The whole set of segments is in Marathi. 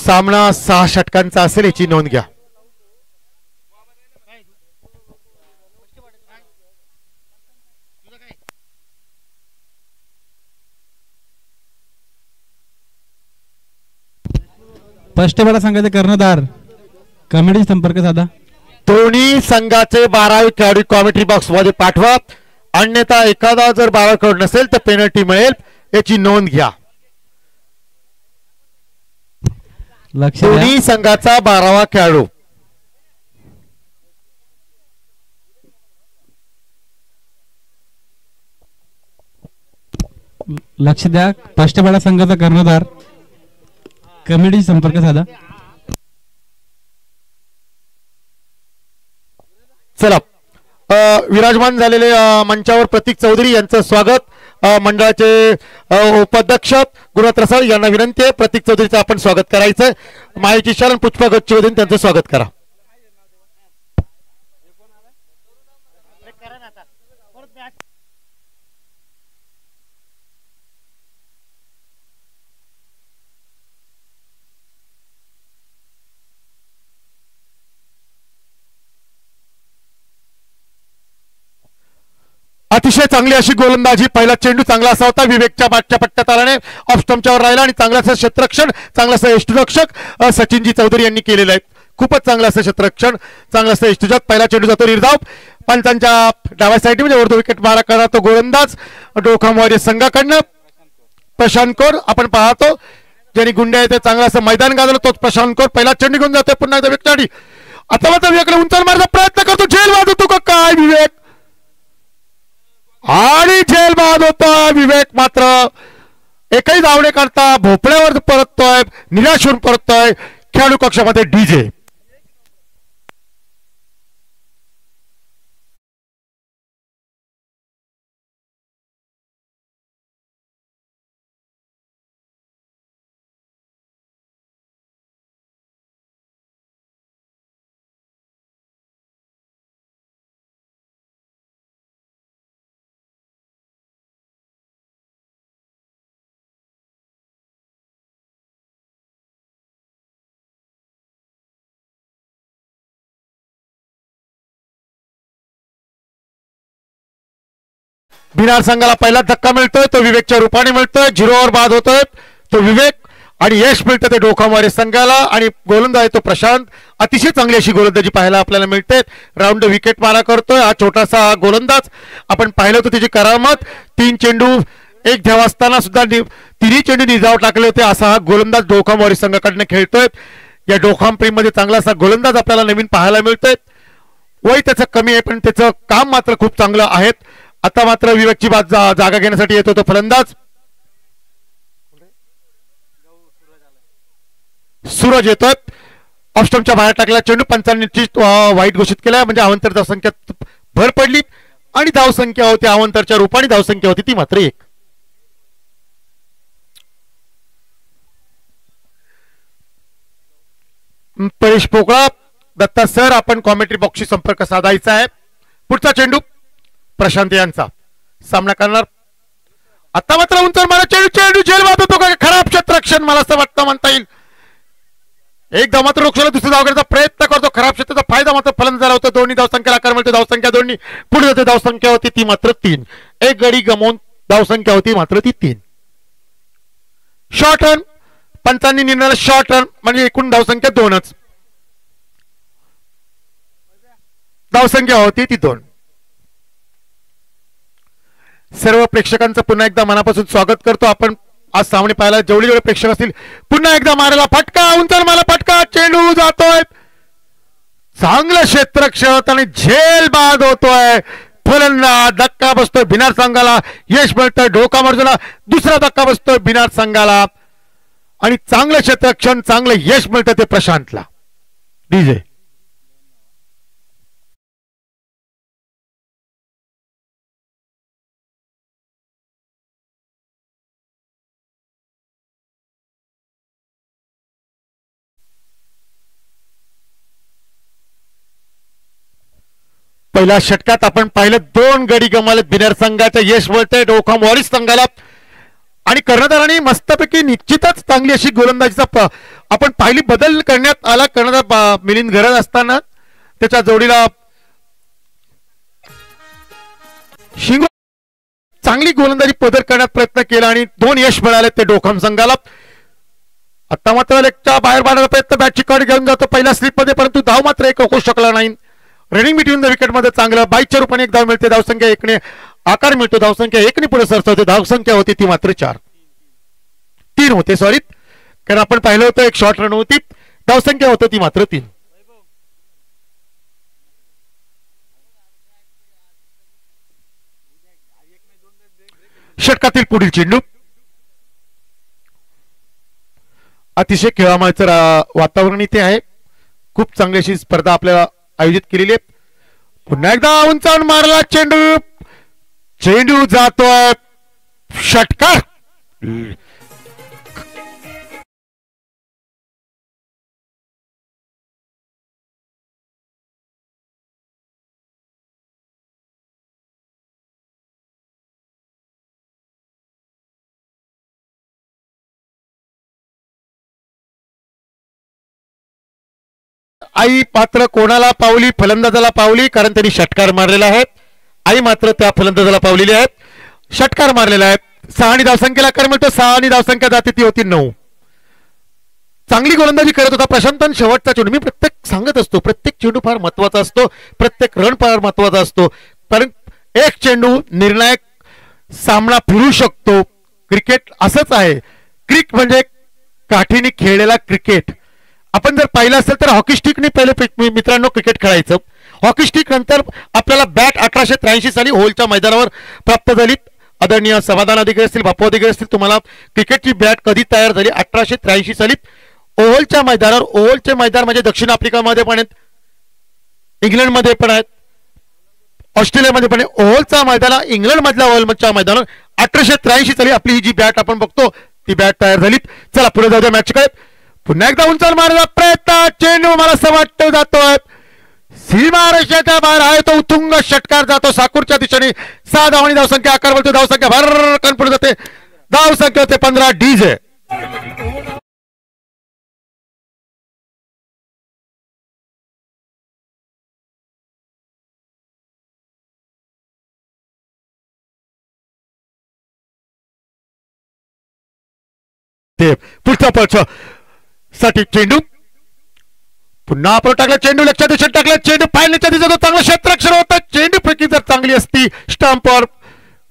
सामना 6 षटकांचा असेल याची नोंद घ्या. स्पष्टपणे संघाचे कर्णधार कमिटी संपर्क साधा. दोन्ही संघाचे 12 खेळाडू कॉमेंट्री बॉक्स मध्ये पाठवा, अन्यथा एखादा जर 12 खेळाडू नसेल तर पेनल्टी मिळेल याची नोंद घ्या. दोन्ही संघाचा 12वा खेळाडू. लक्ष द्या. स्पष्टपणे संघाचा कर्णधार कमिटी संपर्क साधा. चला विराजमान झालेले मंचावर प्रतीक चौधरी यांचं स्वागत. मंडळाचे उपाध्यक्ष गुरुनाथ रसाळ यांना विनंती आहे प्रतीक चौधरीचं आपण स्वागत करायचं. माहिती शालन पुष्पा गच्चीवरून त्यांचं स्वागत करा. अतिशय चांगली अशी गोलंदाजी. पहिला चेंडू चांगला असा होता, विवेकच्या मागच्या पट्ट्यात आल्याने ऑफ स्टंपच्यावर राहिला आणि चांगलाचं क्षेत्ररक्षण, चांगलाचं यष्टीरक्षक सचिनजी चौधरी यांनी केलेलं आहे. खूपच चांगलं असं क्षेत्ररक्षण, चांगलं असं यष्टीरक्षक. पहिला चेंडू जातो निर्धाव पंचांच्या डाव्या साईड म्हणजे वरतो विकेट मारा करणार तो गोलंदाज डोखामवारी संघाकडनं प्रशांत कौर आपण पाहतो ज्यांनी गुंड्या येते चांगलं असं मैदान गाजवलं तोच प्रशांत कौर. पहिला चेंडू घेऊन जातोय पुन्हा एकदा विकेटसाठी. आता मात्र विवेकला उंचावर मारण्याचा प्रयत्न करतो, झेल वाजवतो का काय विवेक आणि झेल बाद होता. विवेक मात्र एकही धावणे करता भोपळ्यावर परततोय, निराश होऊन परततोय. खेळाडू कक्षामध्ये डीजे. बिनार संघाला पहिला धक्का मिळतोय तो विवेकच्या रूपाने मिळतोय. 0 बाद होतोय तो विवेक आणि यश मिळतं ते डोखामवारी संघाला आणि गोलंदाज आहे तो प्रशांत. अतिशय चांगली अशी गोलंदाजी पाहायला आपल्याला मिळते. राऊंड विकेट मारा करतोय हा छोटासा गोलंदाज. आपण पाहिलं होतं त्याची करामत. 3 चेंडू 1 धाव असताना सुद्धा तिन्ही चेंडू निजाव टाकले होते असा हा गोलंदाज डोखामवारी संघाकडनं खेळतोय. या डोखाम प्रेम मध्ये चांगला असा गोलंदाज आपल्याला नवीन पाहायला मिळतोय. वय त्याचं कमी आहे पण त्याचं काम मात्र खूप चांगलं आहे. आता मात्र विवेकची जागा घेण्यासाठी येतो तो फलंदाज सूरज येतोय. ऑफस्टंपच्या बाहेर टाकला चेंडू पंचांनी वाईट घोषित केला म्हणजे अवंतर धावसंख्येत भर पडली आणि धावसंख्या होती अवंतरच्या रूपाने धावसंख्या होती ती मात्र 1. परेश पोकळा दत्ता सर आपण कॉमेंट्री बॉक्सशी संपर्क साधायचा आहे. पुढचा चेंडू प्रशांत यांचा सामना करणार. आता मात्र उंचावर मारा चेंडू झेल बाद होतो का खराब क्षेत्ररक्षण मला असं वाटतं म्हणता येईल. एकदा मात्र रोखला दुसरी धाव घेण्याचा प्रयत्न करतो. खराब क्षेत्राचा फायदा मात्र फलंदाजाला होतो. दोन्ही धावसंख्येला आकार मिळतो. धावसंख्या दोन्ही पुढे जाते. धावसंख्या होती ती मात्र 3. एक गडी गमावून धावसंख्या होती मात्र ती 3. शॉर्ट रन पंचांनी निर्णय शॉर्ट रन म्हणजे एकूण धावसंख्या 2च. धावसंख्या होती ती 2. सर्व प्रेक्षकांचं पुन्हा एकदा मनापासून स्वागत करतो. आपण आज सामने पाहायला जेवढे प्रेक्षक असतील पुन्हा एकदा मारायला फटका उंचावर मारा फटका चेंडू जातोय चांगलं क्षेत्ररक्षण आणि झेल बाद होतोय. फलंदाज धक्का बसतोय बिनार संघाला. यश मिळतोय डोकामर्जूला. दुसरा धक्का बसतोय बिनार संघाला आणि चांगलं क्षेत्ररक्षण चांगलं यश मिळतं ते प्रशांतला. डीजे पहिल्या षटकात आपण पाहिलं 2 गडी गमावले बिनर संघाच्या. यश मिळतंय डोखामवारी संघाला आणि कर्णधारांनी मस्तपैकी निश्चितच चांगली अशी गोलंदाजीचा आपण पाहिली बदल करण्यात आला कर्णधार मिलिंद गरज असताना त्याच्या जोडीला शिंगो चांगली गोलंदाजी पदर करण्यात प्रयत्न केला आणि 2 यश मिळाले ते डोकम संघाला. आता मात्र लेगच्या बाहेर मारण्याचा प्रयत्न बॅटची कड घेऊन जातो पहिल्या स्लिपमध्ये, परंतु धाव मात्र एक रोखू शकला नाही. रनिंग बिटवीन द विकेट मध्ये चांगलं 22च्या रूपाने एक धाव मिळते. धावसंख्या 1 ने आकार मिळतो. धावसंख्या 1 ने पुढे सरसावते. धावसंख्या होती ती मात्र 3 होते. सॉरी, कारण आपण पाहिलं होतं एक शॉर्ट रन होती. धावसंख्या होती ती मात्र 3. षटकातील पुढील चेंडू. अतिशय खेळामाचं वातावरण इथे आहे. खूप चांगली अशी स्पर्धा आपल्याला आयोजित केलेली आहे. पुन्हा एकदा उंचावून मारला चेंडू. चेंडू जातोय षटकार. आई पात्र कोणाला पावली? फलंदाजाला पावली, कारण त्यांनी षटकार मारलेला आहे. आई मात्र त्या फलंदाजाला पावलेली आहे. षटकार मारलेला आहे. 6 आणि धावसंख्येला आकार मिळतो. 6 आणि धावसंख्या जाते ती होती 9. चांगली गोलंदाजी करत होता प्रशांतन. शेवटचा चेंडू मी प्रत्येक सांगत असतो, प्रत्येक चेंडू फार महत्वाचा असतो, प्रत्येक रन फार महत्वाचा असतो, कारण एक चेंडू निर्णायक सामना फिरू शकतो. क्रिकेट असंच आहे. क्रिक म्हणजे काठीने खेळलेला क्रिकेट. आपण जर पाहिलं असेल तर हॉकी स्टिकने पहिले मित्रांनो क्रिकेट खेळायचं. हॉकी स्टिक नंतर आपल्याला बॅट 1883 साली होलच्या मैदानावर प्राप्त झाली. आदरणीय समाधान अधिकारी असतील, बापू अधिकारी असतील, तुम्हाला क्रिकेटची बॅट कधी तयार झाली? 1883 साली ओव्हलच्या मैदानावर. ओव्हलचे मैदान म्हणजे दक्षिण आफ्रिकामध्ये पण आहेत, इंग्लंडमध्ये पण आहेत, ऑस्ट्रेलियामध्ये पण आहे. ओव्हलचा मैदान इंग्लंड मधल्या ओव्हलच्या मैदानावर 1883 साली आपली ही जी बॅट आपण बघतो ती बॅट तयार झाली. चला पुढे जाऊ द्या मॅचकडे. पुन्हा एकदा उंचावर मारण्याचा प्रयत्न. चेंडू मला असं वाटतं जातोय सीमा रेषेच्या बाहेर आहे. तो उतुंग षटकार जातो साकूरच्या दिशेने. 6 धाव आणि धावसंख्या आकार बोलतो. धावसंख्या भरकन पुढे जाते. धावसंख्या होते 15. डीजे ते पुढचा पक्ष साठी चेंडू. पुन्हा आपण टाकला चेंडू. लक्षात दिशेत टाकला चेंडू. फायनलच्या दिशेत चांगलं क्षेत्ररक्षण होतं. चेंडू पैकी जर चांगली असती स्टंपवर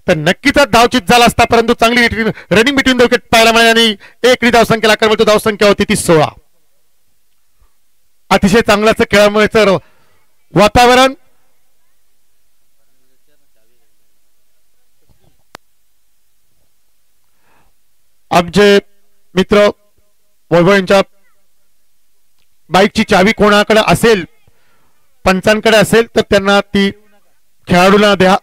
तर नक्कीच धावचित झाला असता, परंतु चांगली रनिंग बिटवीन द विकेट पाहायला मिळाली. 1 धावसंख्येला आकार मिळतो. धावसंख्या होती ती 16. अतिशय चांगल्याच खेळामुळे वातावरण. आमचे मित्र वैभव यांच्या बाईकची चावी कोणाकडे असेल, पंचांकडे असेल तर त्यांना ती खेळाडूला द्या.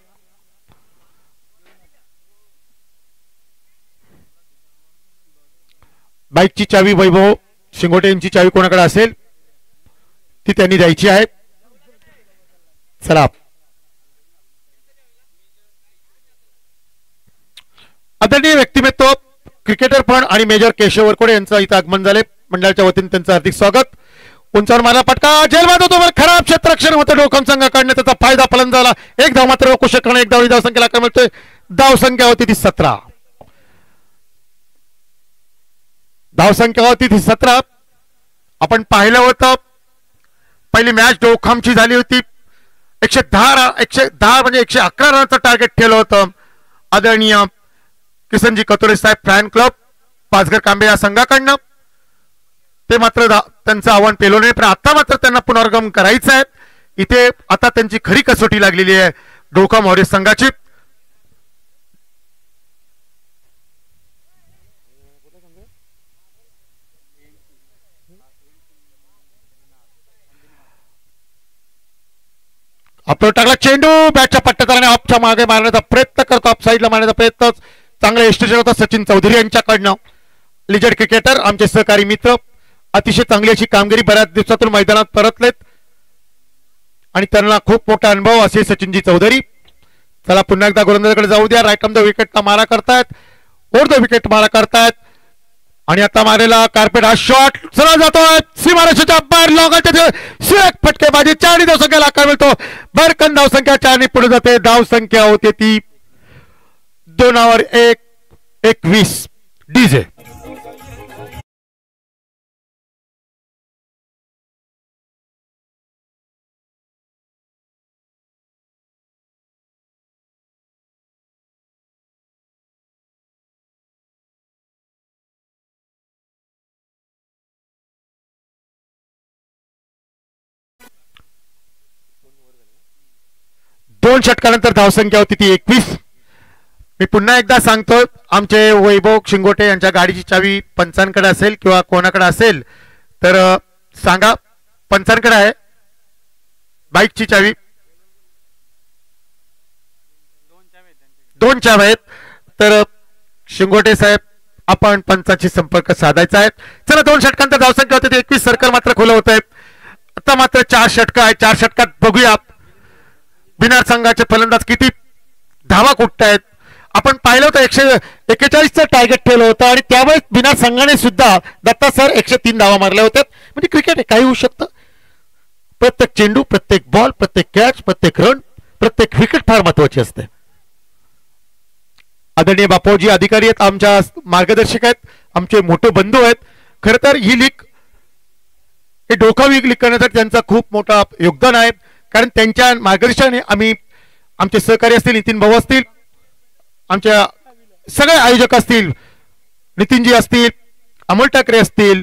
बाईकची चावी वैभव शिंगोटे यांची चावी कोणाकडे असेल ती त्यांनी द्यायची आहे. चला आदरणीय व्यक्तिमत्व क्रिकेटर पण आणि मेजर केशव वरकोडे यांचं इथं आगमन झाले. मंडळाच्या वतीने त्यांचं हार्दिक स्वागत. उंचावर मारला फटका. जेलबाद होतो. खराब क्षेत्ररक्षण होतं डोकम संघाकडनं. त्याचा फायदा फलंदाजाला. 1 धाव मात्र रोखू शकणं. 1 धाव धावसंख्येला आकार मिळतोय. धावसंख्या होती ती 17. धावसंख्या होती ती 17. आपण पाहिलं होतं पहिली मॅच डोखामची झाली होती. 110 म्हणजे 111 रनचं टार्गेट ठेवलं होतं आदरणीय किसनजी कतोरे साहेब फॅन क्लब पाचघर कांबे या संघाकडनं. ते मात्र त्यांचं आव्हान पेलो नाही, पण आता मात्र त्यांना पुनर्गम करायचं आहे. इथे आता त्यांची खरी कसोटी लागलेली आहे डोकम वॉरियर्स संघाची. आपण टाकला चेंडू. बॅटच्या पट्ट्यात ऑफच्या मागे मारण्याचा प्रयत्न करतो. ऑफ साईडला मारण्याचा प्रयत्न. चांगला एस्टेशन होता सचिन चौधरी यांच्याकडनं. लिजेंड क्रिकेटर, आमचे सहकारी मित्र. अतिशय चांगली अशी कामगिरी बऱ्याच दिवसातून मैदानात परतलेत आणि त्यांना खूप मोठा अनुभव असे सचिनजी चौधरी. चला पुन्हा एकदा गोलंदाजाकडे जाऊ द्या. राईट ऑन द विकेटला मारा करतायत. ओव्हर द विकेट मारा करतायत. आणि आता मारलेला कार्पेट हा शॉट सरळ जातोय सीमारेषेच्या बाहेर लॉंगाच्या एक फटकेबाजी 4 धावसंख्येला आकार मिळतो. भरकन धावसंख्या 4 पुढे जाते. धावसंख्या होते ती 2/1-21 डीजे. दोन षटकानंतर धावसंख्या होती ती 21. मी पुन्हा एकदा सांगतो, आमचे वैभव शिंगोटे यांच्या गाडीची चावी पंचांकडे असेल किंवा कोणाकडे असेल तर सांगा. पंचांकडे आहे बाईकची चावी, 2 चाव्या आहेत. तर शिंगोटे साहेब आपण पंचांशी संपर्क साधायचा आहे. चला 2 षटकांतर धावसंख्या होती ती 21. सर्कल मात्र खुलं होत आहे. आता मात्र 4 षटक आहे. 4 षटकात बघूया बिनार संघाचे फलंदाज किती धावा कुठतायत. आपण पाहिलं होतं 141चं टार्गेट ठेवलं होतं आणि त्यावेळेस बिनार संघाने सुद्धा दत्ता सर 103 धावा मारल्या होत्या. म्हणजे क्रिकेट काही होऊ शकतं. प्रत्येक चेंडू, प्रत्येक बॉल, प्रत्येक कॅच, प्रत्येक रन, प्रत्येक विकेट फार महत्वाची असते. आदरणीय बापूजी अधिकारी आहेत, आमच्या मार्गदर्शक आहेत, आमचे मोठे बंधू आहेत. खरं तर ही लीग हे डोका लीग करण्यासाठी त्यांचा खूप मोठा योगदान आहे. कारण त्यांच्या मार्गदर्शनाने आम्ही आमचे सहकारी असतील, नितीन भाऊ असतील, आमच्या सगळे आयोजक असतील, नितीनजी असतील, अमोल ठाकरे असतील,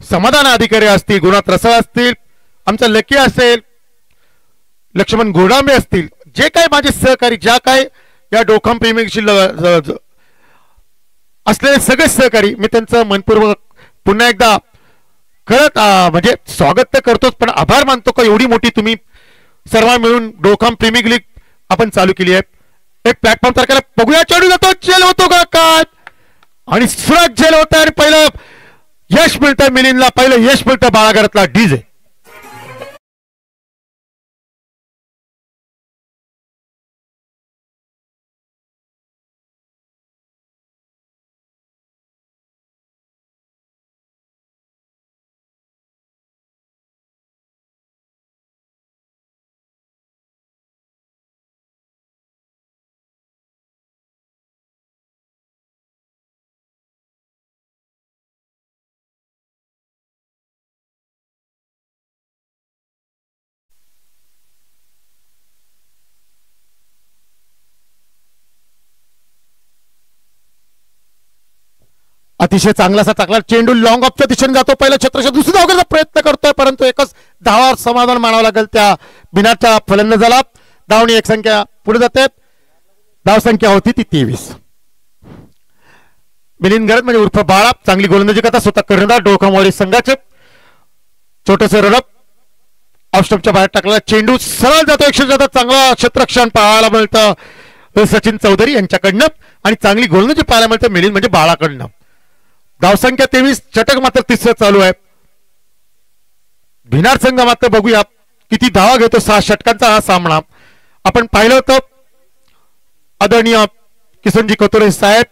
समाधान अधिकारी असतील, गुरुनाथ रसाळ असतील, आमचा लकी असेल, लक्ष्मण गोडांबे असतील, जे काय माझे सहकारी ज्या काय या डोकम प्रेमीशी असलेले सगळे सहकारी, मी त्यांचं मनपूर्वक पुन्हा एकदा खरंच म्हणजे स्वागत तर करतोच, पण आभार मानतो का एवढी मोठी तुम्ही सर्व मिळून डोकम प्रीमियर लीग आपण चालू केली आहे. एक प्लॅटफॉर्म तारखेला बघूया. चढू जातो, जेल होतो का काय आणि सुरत जेल होत आणि पहिलं यश मिळतं मिलिंदला, पहिलं यश मिळतं बाळाघरातला डीजे. अतिशय चांगलासा टाकला चेंडू लॉंग ऑफच्या दिशेने जातो. पहिला छत्रशा दुसरी धाव घेण्याचा प्रयत्न करतोय, परंतु एकच धावावर समाधान मानावं लागेल त्या बिनारच्या फलंदाजाला. धावणी एक संख्या पुढे जाते. धावसंख्या होती ती 23. मिलिंद गरज म्हणजे उर्फ बाळा चांगली गोलंदाजी करता स्वतः कर्णधार डोकामवाडी संघाचे. छोटस रनअप ऑफस्टंपच्या बाहेर टाकलेला चेंडू सरळ जातो. 100 चांगला क्षेत्ररक्षण पाहायला मिळतं सचिन चौधरी यांच्याकडनं आणि चांगली गोलंदाजी पाहायला मिळतं मिलिंद म्हणजे बाळाकडनं. धावसंख्या 23. षटक मात्र 3रं चालू आहे. भिनार संघ मात्र बघूया किती धावा घेतो. 6 षटकांचा हा सामना आपण पाहिलं होतं. आदरणीय किसनजी कतोरे साहेब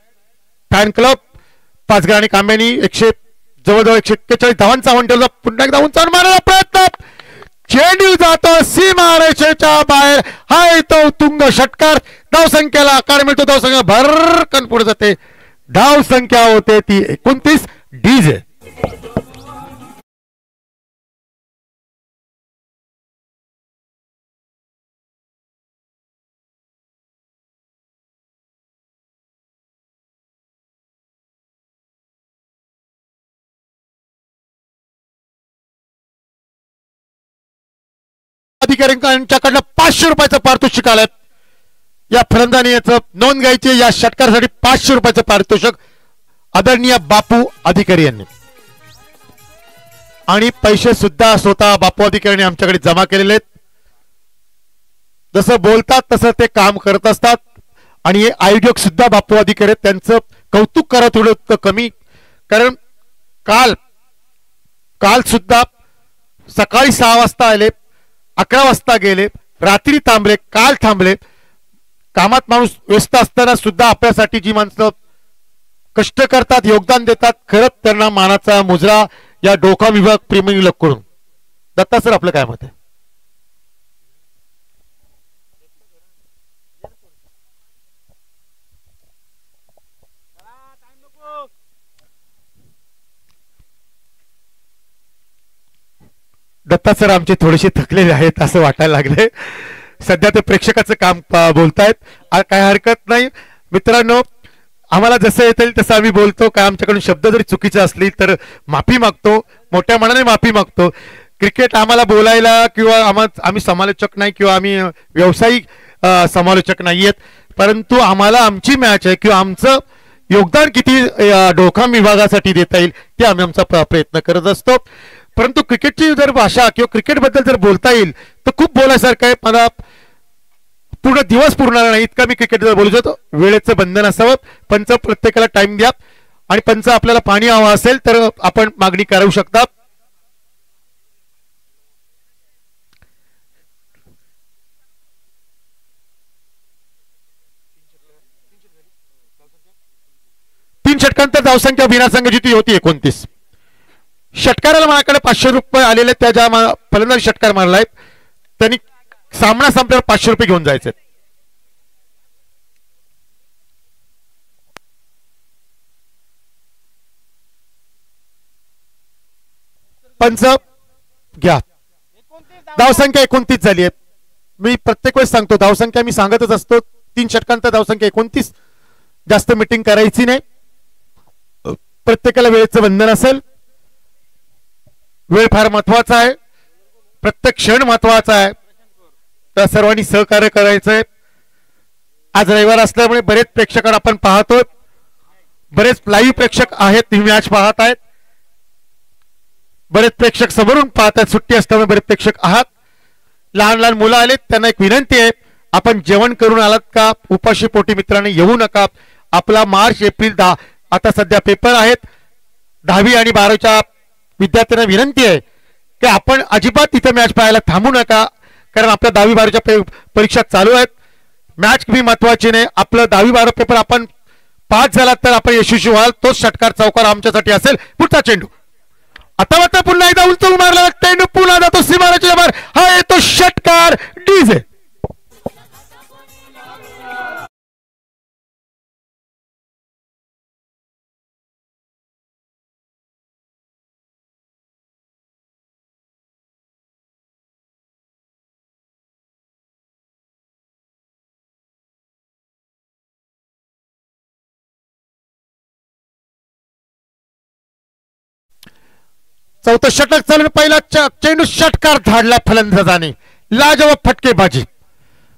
फॅन क्लब पाचघर आणि कांब्यानी जवळजवळ 141 धावांचा आव्हान ठेवला. पुन्हा एकदा उंचावून मारण्याचा प्रयत्न, चेंडू जातो सीमारेषेच्या बाहेर. हाय तो तुंग षटकार. धावसंख्येला आकार मिळतो. धावसंख्या भरकन पुढे जाते. धाव संख्या होते ती 29 डीजे. अधिकाऱ्यांच्याकडनं 500 रुपयाचं पारितोषिक आलंय. या फलंदाजीचं नोंद घ्यायची. या षटकारासाठी 500 रुपयाचं पारितोषिक आदरणीय बापू अधिकारी यांनी आणि पैसे सुद्धा स्वतः बापू अधिकाऱ्यांनी आमच्याकडे जमा केलेले आहेत. जसं बोलतात तसं ते काम करत असतात आणि हे आयोजक सुद्धा बापू अधिकारी आहेत. त्यांचं कौतुक करा थोडं कमी, कारण काल सुद्धा सकाळी 6 वाजता आले, 11 वाजता गेले, रात्री थांबले, काल थांबले. कामात माणूस व्यस्त असताना सुद्धा आपल्यासाठी जी माणसं कष्ट करतात, योगदान देतात, खरंच त्यांना मानाचा मुजरा या डोका विभाग प्रेमी कडून. दत्ता सर, आपलं काय मत आहे? दत्ता सर आमचे थोडेसे थकलेले आहेत असं वाटायला लागले. सध्या ते प्रेक्षकाचं काम बोलतायत. काय हरकत नाही मित्रांनो, आम्हाला जसं येतील तसं आम्ही बोलतो. काय आमच्याकडून शब्द जरी चुकीचे असली तर माफी मागतो, मोठ्या मनाने माफी मागतो. क्रिकेट आम्हाला बोलायला किंवा आम्ही समालोचक नाही किंवा आम्ही व्यावसायिक समालोचक नाही आहेत, परंतु आम्हाला आमची मॅच आहे किंवा आमचं योगदान किती डोकाम विभागासाठी देता येईल ते आम्ही आमचा प्रयत्न करत असतो. परंतु क्रिकेटची जर भाषा किंवा क्रिकेटबद्दल जर बोलता येईल तर खूप बोलायसारखं आहे. मला पूर्ण दिवस पुरणार नाही इतका मी क्रिकेटबद्दल बोलू शकतो. वेळेचं बंधन असावं. पंच प्रत्येकाला टाइम द्या आणि पंच आपल्याला पाणी हवं असेल तर आपण मागणी करू शकता. तीन षटकांतर धावसंख्या विनासंघ जिती होती 29. षटकाराला माझ्याकडे 500 रुपये आलेले. त्या ज्या फलंदाज षटकार मारलाय त्यांनी सामना संपल्यावर 500 रुपये घेऊन जायचे. पंच घ्या. धावसंख्या 29 झाली आहे. मी प्रत्येक वेळेस सांगतो धावसंख्या मी सांगतच असतो. 3 षटकांतर धावसंख्या 29. जास्त मीटिंग करायची नाही. प्रत्येकाला वेळेचं बंधन असेल. वेळ फार महत्वाचा आहे. प्रत्येक क्षण महत्वाचा आहे. तर सर्वांनी सहकार्य करायचंय. आज रविवार असल्यामुळे बरेच प्रेक्षकांना आपण पाहतोय. बरेच लाईव्ह प्रेक्षक आहेत, ही मॅच पाहत आहेत. बरेच प्रेक्षक समोरून पाहत आहेत. सुट्टी असल्यामुळे बरेच प्रेक्षक आहात. लहान लहान मुलं आलेत, त्यांना एक विनंती आहे, आपण जेवण करून आलात का? उपाशी पोटी मित्रांनी येऊ नका. आपला मार्च एप्रिल 10 आता सध्या पेपर आहेत. 10वी आणि 12वीच्या विद्यार्थ्यांना विनंती आहे की आपण अजिबात तिथे मॅच पाहायला थांबू नका, कारण आपल्या 10वी 12वीच्या परीक्षा चालू आहेत. मॅच भी महत्वाची नाही. आपलं 10वी 12 पेपर आपण पास झाला तर आपण यशस्वी व्हाल. तोच षटकार चौकार आमच्यासाठी असेल. पुढचा चेंडू आता मात्र पुन्हा एकदा उलटून मारला चेंडू पुन्हा जातो सीमारेषेच्या बाहेर. हा येतो षटकार डीजे. चौथं षटक चालून पहिला चेंडू षटकार धाडला फलंदाजाने. लाजवाब फटकेबाजी.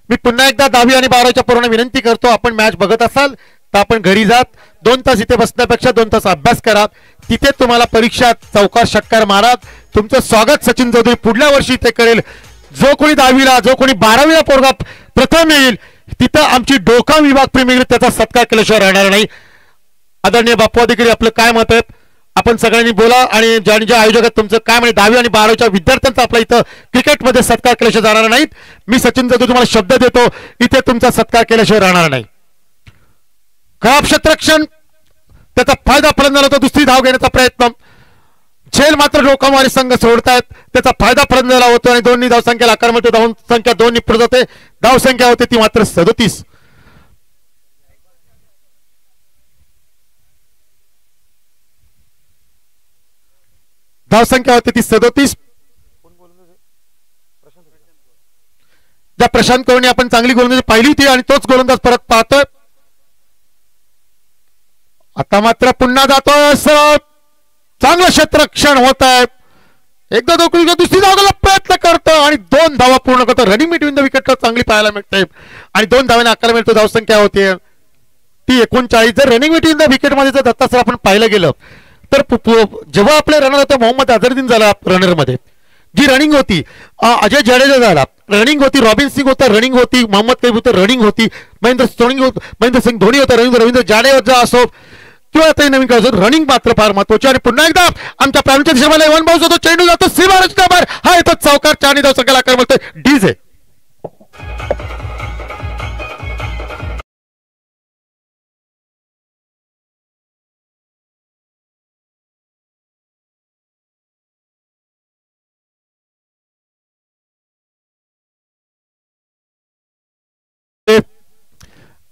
मी पुन्हा एकदा 10वी आणि 12वीच्या पोरांना विनंती करतो, आपण मॅच बघत असाल तर आपण घरी जात 2 तास इथे बसण्यापेक्षा 2 तास अभ्यास करा. तिथे तुम्हाला परीक्षा चौकार षटकार मारा. तुमचं स्वागत सचिन चौधरी पुढल्या वर्षी इथे करेल. जो कोणी 10वीला जो कोणी 12वीला पोरगा प्रथम येईल तिथं आमची डोकाम विभाग प्रेमी त्याचा सत्कार केल्याशिवाय राहणार नाही. आदरणीय बापू अधिकारी, आपलं काय मत आहे? आपण सगळ्यांनी बोला आणि ज्या आयोजकात तुमचं काय म्हणजे 10वी आणि 12वीच्या विद्यार्थ्यांचा आपला इथं क्रिकेटमध्ये सत्कार केल्याशिवाय जाणार नाहीत. मी सचिन जाधव तुम्हाला शब्द देतो, इथे तुमचा सत्कार केल्याशिवाय राहणार नाही. खराब क्षेत्ररक्षण त्याचा फायदा फलंदाज होतो. दुसरी धाव घेण्याचा प्रयत्न. झेल मात्र डोकामारी संघ सोडतायत. त्याचा फायदा फलंदाजाला होतो आणि दोन्ही धावसंख्येला आकार मिळतो. धावसंख्या 2 निपुट जाते. धावसंख्या होते ती मात्र 37. धावसंख्या होती ती 37. ज्या प्रशांत कवरने आपण चांगली गोलंदाजी पाहिली होती आणि तोच गोलंदाज परत पाहतोय. आता मात्र पुन्हा जातोय. चांगलं क्षेत्ररक्षण होत आहे. एकदा दुसरी धावाला प्रयत्न करतो आणि 2 धावा पूर्ण करतो. रनिंग बिटवीन द विकेट चांगली पाहायला मिळते आणि 2 धावांना आकार मिळतो. धावसंख्या होते ती 39. जर रनिंग बिटवीन द विकेट मध्ये जर दत्ता सर आपण पाहिलं गेलं तर जेव्हा आपले रनर होते मोहम्मद अझरुद्दीन झाला रनर मध्ये, जी रनिंग होती अजय जडेजा झाला, रनिंग होती रॉबिन सिंग होता, रनिंग होती मोहम्मद कैफ होतं, रनिंग होती महेंद्र सिंग धोनी होता, रवींद्र जाडेजा असो किंवा आता नवीन काय रनिंग मात्र फार महत्वाची. आणि पुन्हा एकदा आमच्या प्राणच्या दिशेमध्ये वन बाउन्स होतो. चेंडू जातो सीमारेषेच्या बाहेर. हा येतो चौकार. 4 धावसंख्येला आकार मिळतोय. डीजे.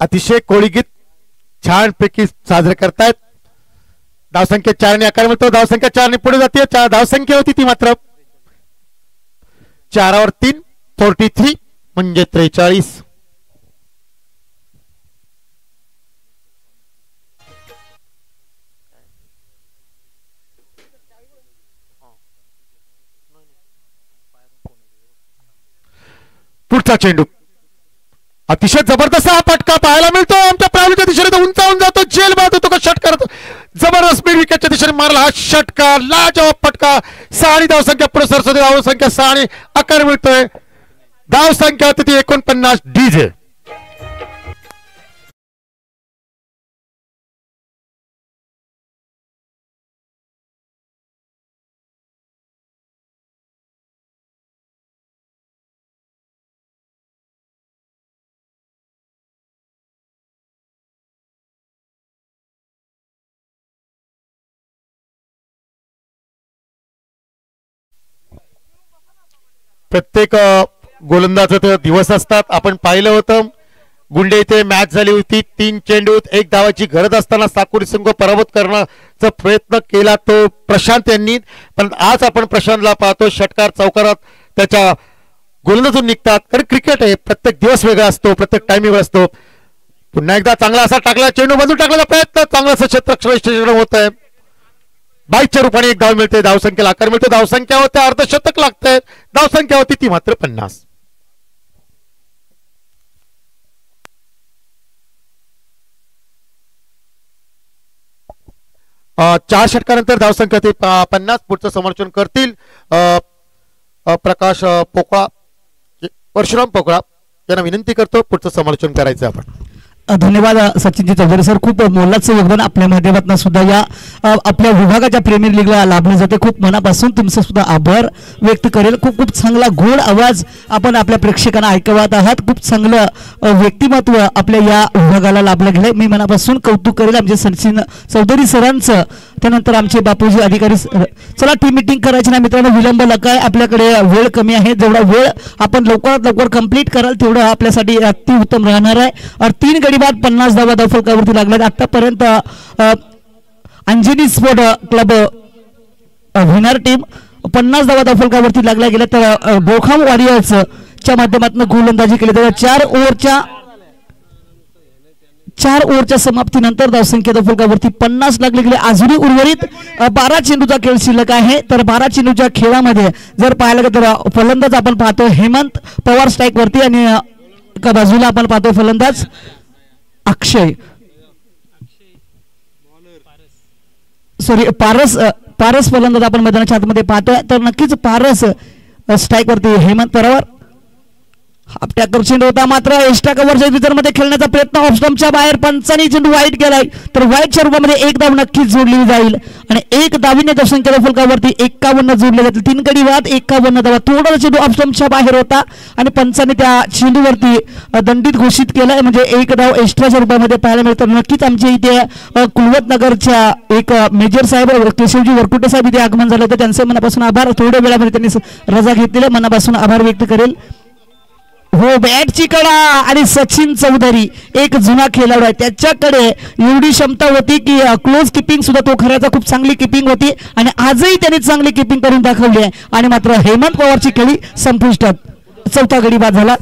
अतिशय कोळीगीत छानपैकी साजरे करतायत. धावसंख्या 4 आकार मिळतो. धावसंख्या 4 पुढे जाते. धावसंख्या होती ती मात्र 4 3 43 म्हणजे 43. पुढचा चेंडू अतिशय जबरदस्त हा फटका पाहायला मिळतो. आमच्या प्रावीच्या दिशेने तो उंचावून जातो. जेल बाद होतो का षट करतो. जबरदस्त स्पीड विकेटच्या दिशेने मारला हा षटका. लाजवाब फटका. 6 आणि धावसंख्या पुढे सरस्वती. धावसंख्या 6 आणि आकार मिळतोय. धावसंख्या होती ती 49 डीजे. प्रत्येक गोलंदाजाचा दिवस असतात. आपण पाहिलं होतं गुंडे इथे मॅच झाली होती. 3 चेंडूत 1 धावाची गरज असताना साकुरी संघ पराभूत करण्याचा प्रयत्न केला तो प्रशांत यांनी. पण आज आपण प्रशांतला पाहतो षटकार चौकारात त्याच्या गोलंदाजून निघतात. कारण क्रिकेट आहे, प्रत्येक दिवस वेगळा असतो, प्रत्येक टाइम वेगळा असतो. पुन्हा एकदा चांगला असा टाकला चेंडू बाजू टाकण्याचा प्रयत्न. चांगला असं क्षेत्ररक्षण होत आहे. 22च्या रूपाने 1 धाव मिळते. धावसंख्येला आकार मिळतो. धावसंख्या होते अर्धशतक लागतंय. धावसंख्या होती ती मात्र 50. चार षटकानंतर धावसंख्या ते 50. पुढचं समर्थन करतील प्रकाश पोकळा, परशुराम पोकळा यांना विनंती करतो पुढचं समर्थन करायचं आपण. धन्यवाद सचिनजी चौधरी सर. खूप मोलाचं योगदान आपल्या माध्यमातून सुद्धा या आपल्या विभागाच्या प्रीमियर लीगला लाभलं जाते. खूप मनापासून तुमचं सुद्धा आभार व्यक्त करेल. खूप चांगला गोड आवाज आपण आपल्या प्रेक्षकांना ऐकवत आहात. खूप चांगलं व्यक्तिमत्व आपल्या या विभागाला लाभलं गेलं. मी मनापासून कौतुक करेल आमचे सचिन चौधरी सरांचं. त्यानंतर आमचे बापूजी अधिकारी. चला टीम मीटिंग करायची ना मित्रांनो, विलंब नका. आपल्याकडे वेळ कमी आहे. जेवढा वेळ आपण लवकरात लवकर कंप्लीट कराल तेवढं आपल्यासाठी अतिउत्तम राहणार आहे. और 3 गडी बाद 50 धावा धावफलकावरती लागल्यात. आतापर्यंत Anjani sport club winner team 50 धावा धावफलकावरती लागल्या गेल्या. तर बोखाम वॉरियर्स च्या माध्यमातून गोलंदाजी केली. तर 4 ओव्हरच्या समाप्तीनंतर धावसंख्या धावफलकावरती 50 लागले गेले. अजूनही उर्वरित 12 चेंडूचा खेळ शिल्लक आहे. तर 12 चेंडूच्या खेळामध्ये जर पाहायला गेलं तर फलंदाज आपण पाहतो हेमंत पवार स्ट्राईक वरती आणि एका बाजूला आपण पाहतो फलंदाज अक्षय पारस फलंदाज आपण मैदानाच्या आतमध्ये पाहतोय. तर नक्कीच पारस स्ट्राईक वरती हेमंत पवार. टॅकर चेंडू होता मात्र एक्स्ट्रा कव्हरच्या विजरमध्ये खेळण्याचा प्रयत्न ऑफस्टंपच्या बाहेर. पंचांनी चेंडू वाईट गेलाय. तर वाईटच्या रूपामध्ये 1 धाव नक्कीच जोडली जाईल आणि 1 धावीने धावसंख्या फलकावरती 51 जोडले जातील. 3 गडी बाद 51 धावा. थोडा चेंडू ऑफस्टंपच्या बाहेर होता आणि पंचांनी त्या चेंडूवरती दंडित घोषित केलाय. म्हणजे 1 धाव एक्स्ट्राच्या रूपामध्ये पाहायला मिळतं. नक्कीच आमच्या इथे कुलवत नगरच्या एक मेजर साहेब केशवजी वरकुटे साहेब इथे आगमन झालं होतं. त्यांचे मनापासून आभार. थोड्या वेळामध्ये त्यांनी रजा घेतलेल्या मनापासून आभार व्यक्त करेल. हो, बॅटची कडा आणि सचिन चौधरी एक जुना खेळाडू आहे. त्याच्याकडे एवढी क्षमता होती की क्लोज किपिंग सुद्धा तो खऱ्याचा खूप चांगली किपिंग होती आणि आजही त्यांनी चांगली किपिंग करून दाखवली आहे. आणि मात्र हेमंत पवारची खेळी संपुष्टात. 4था गडी बाद झाला.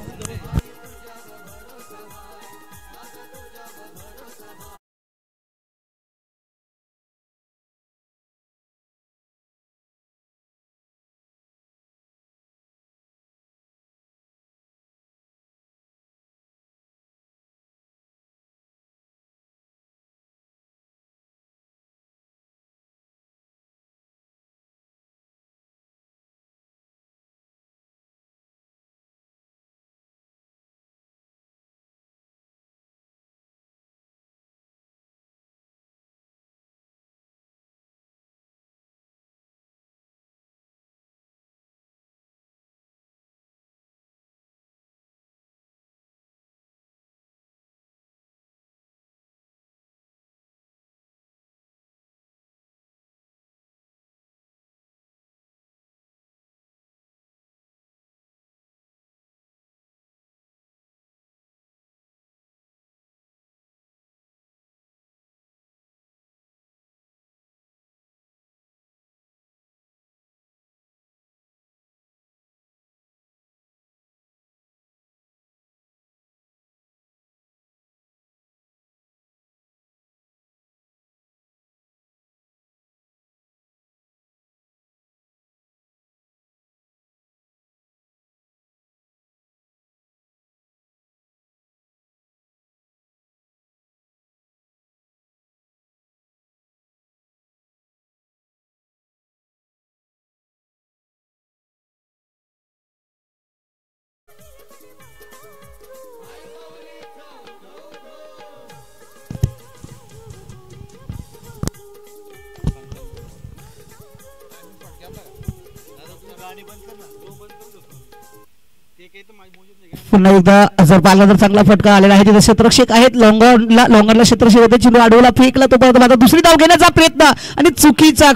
पुन्हा एकदा जर पाहिला तर चांगला फटका आलेला आहे. तिथे क्षेत्ररक्षक आहेत, लॉंगरला क्षेत्ररक्षक होते, चेंडू अडवला, फेकला, तो परत दुसरी धाव घेण्याचा प्रयत्न आणि चुकीचा